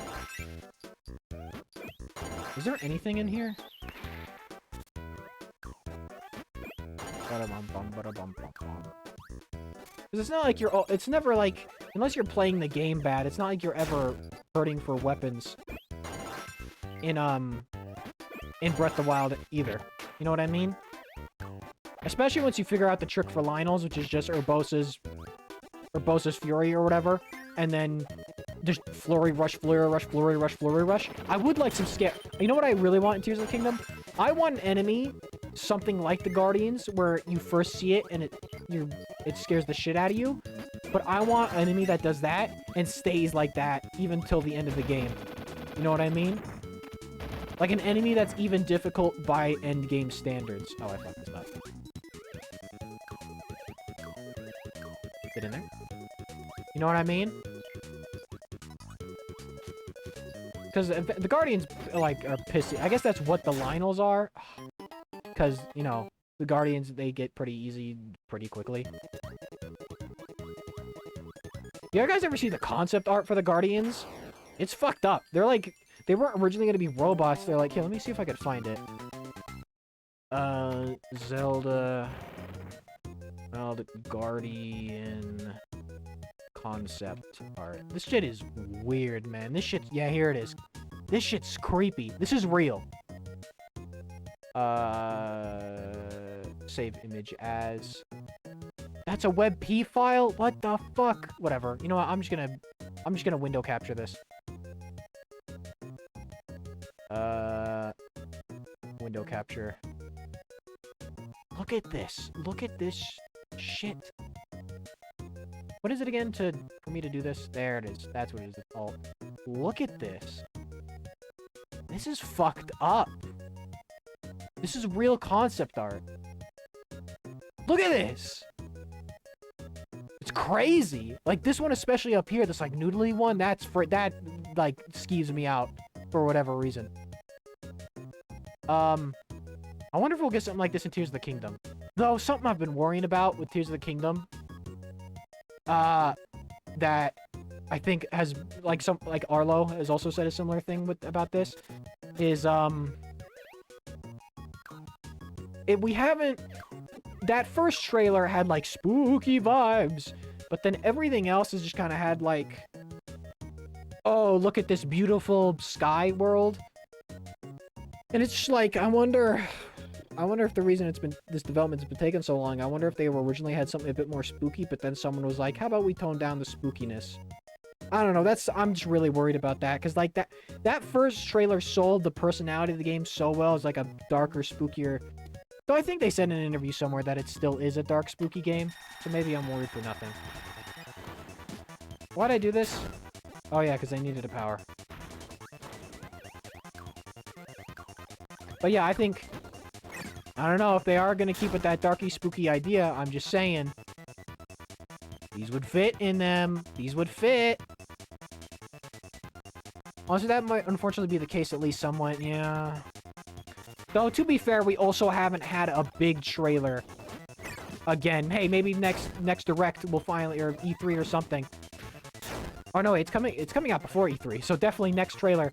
Is there anything in here? Because it's not like you're... It's never like... Unless you're playing the game bad, it's not like you're ever hurting for weapons in Breath of the Wild either. You know what I mean? Especially once you figure out the trick for Lionel's, which is just Urbosa's Fury or whatever, and then just Flurry, Rush, Flurry, Rush, Flurry, Rush, Flurry, Rush. I would like some scare... You know what I really want in Tears of the Kingdom? I want an enemy, something like the Guardians, where you first see it and it scares the shit out of you. But I want an enemy that does that and stays like that even till the end of the game. You know what I mean? Like an enemy that's even difficult by end game standards. Oh, I fucked this up. Get in there. You know what I mean? Because the Guardians, like, are pissy. I guess that's what the Lionels are. Because, you know, the Guardians, they get pretty easy pretty quickly. You guys ever see the concept art for the Guardians? It's fucked up. They're like... They weren't originally going to be robots. They're like, here, let me see if I could find it. Zelda Guardian concept art. This shit is weird, man. This shit... Yeah, here it is. This shit's creepy. This is real. Save image as... That's a WebP file? What the fuck? Whatever. You know what? I'm just gonna window capture this. Window capture. Look at this. Look at this shit. What is it again for me to do this? There it is. That's what it is. Oh, look at this. This is fucked up. This is real concept art. Look at this. It's crazy. Like this one, especially up here, this like noodly one. That like skeeves me out for whatever reason. I wonder if we'll get something like this in Tears of the Kingdom. Though, something I've been worrying about with Tears of the Kingdom, that I think has, like, Arlo has also said a similar thing about this, is, we haven't, that first trailer had, like, spooky vibes, but then everything else has just kind of had, like, oh, look at this beautiful sky world. And it's just like, I wonder if the reason this development's been taking so long, I wonder if they originally had something a bit more spooky, but then someone was like, how about we tone down the spookiness? I don't know, I'm just really worried about that, because like that first trailer sold the personality of the game so well as like a darker, spookier... Though I think they said in an interview somewhere that it still is a dark, spooky game, so maybe I'm worried for nothing. Why'd I do this? Oh yeah, because I needed a power. But yeah, I think... I don't know if they are going to keep with that darky, spooky idea. I'm just saying. These would fit in them. These would fit. Also, that might unfortunately be the case at least somewhat. Yeah. Though, to be fair, we also haven't had a big trailer. Again, hey, maybe next Direct will finally... Or E3 or something. Oh, no, it's coming out before E3. So definitely next trailer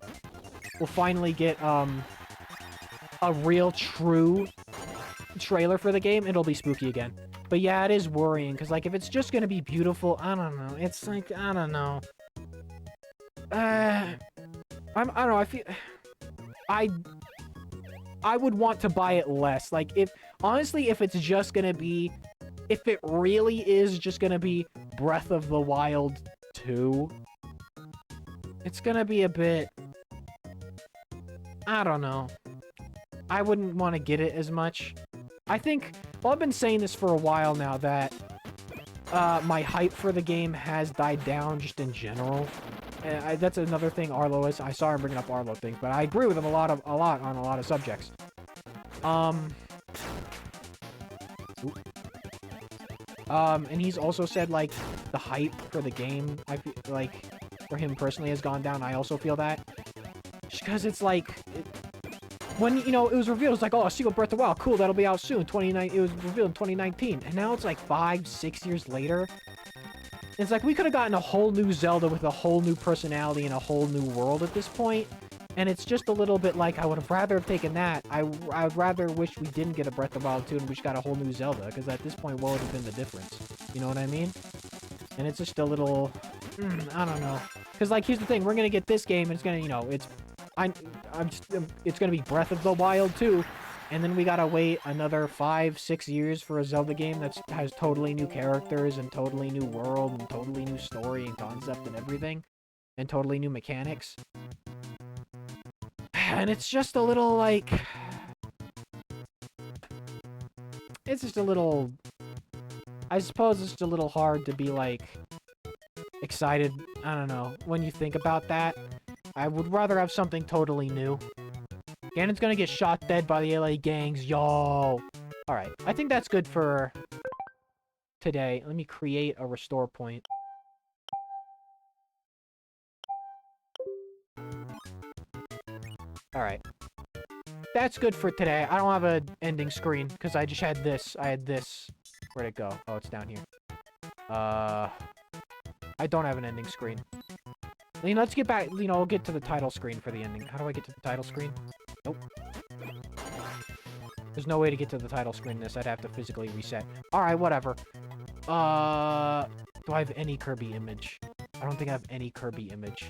we'll finally get, a real, true trailer for the game. It'll be spooky again. But yeah, it is worrying, because, like, if it's just gonna be beautiful, I don't know. It's like, I don't know. I don't know, I feel... I would want to buy it less. Like, honestly, if it's just gonna be... If it really is just gonna be Breath of the Wild 2, it's gonna be a bit... I don't know. I wouldn't want to get it as much. I think... Well, I've been saying this for a while now, that my hype for the game has died down just in general. And that's another thing Arlo is. I saw him bringing up Arlo things, but I agree with him a lot on a lot of subjects. And he's also said, like, the hype for the game, I feel like, for him personally has gone down. I also feel that. Just because it's like... When, you know, it was revealed, it's like, oh, a sequel Breath of the Wild, cool, that'll be out soon. It was revealed in 2019. And now it's like 5, 6 years later. It's like we could have gotten a whole new Zelda with a whole new personality and a whole new world at this point. And it's just a little bit like I would have rather have taken that. I would rather wish we didn't get a Breath of the Wild 2 and we just got a whole new Zelda. Because at this point, what would have been the difference? You know what I mean? And it's just a little... I don't know. Because, like, here's the thing. We're going to get this game and it's going to, you know, it's... it's going to be Breath of the Wild 2. And then we gotta wait another 5-6 years for a Zelda game that has totally new characters and totally new world and totally new story and concept and everything. And totally new mechanics. And it's just a little, like... It's just a little... I suppose it's just a little hard to be, like... excited. I don't know. When you think about that, I would rather have something totally new. Ganon's gonna get shot dead by the LA gangs. Yo! Alright. I think that's good for today. Let me create a restore point. Alright. That's good for today. I don't have an ending screen, because I just had this. I had this. Where'd it go? Oh, it's down here. I don't have an ending screen. I mean, let's get back, you know, we'll get to the title screen for the ending. How do I get to the title screen? Nope. There's no way to get to the title screen in this. I'd have to physically reset. Alright, whatever. Do I have any Kirby image? I don't think I have any Kirby image.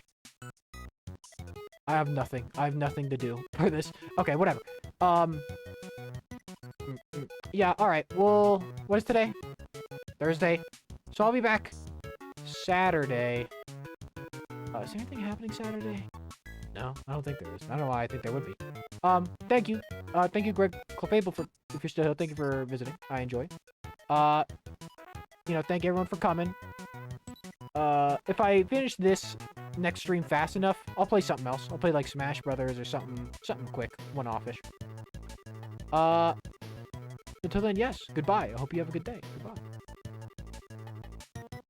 I have nothing. I have nothing to do for this. Okay, whatever. Yeah, alright. Well, what is today? Thursday. So I'll be back Saturday. Is there anything happening Saturday? No, I don't think there is. I don't know why I think there would be. Thank you. Thank you, Greg Clefable, for, if you're still here, thank you for visiting. I enjoy. You know, thank everyone for coming. If I finish this next stream fast enough, I'll play something else. I'll play, like, Smash Brothers or something quick, one-offish. Until then, yes, goodbye. I hope you have a good day.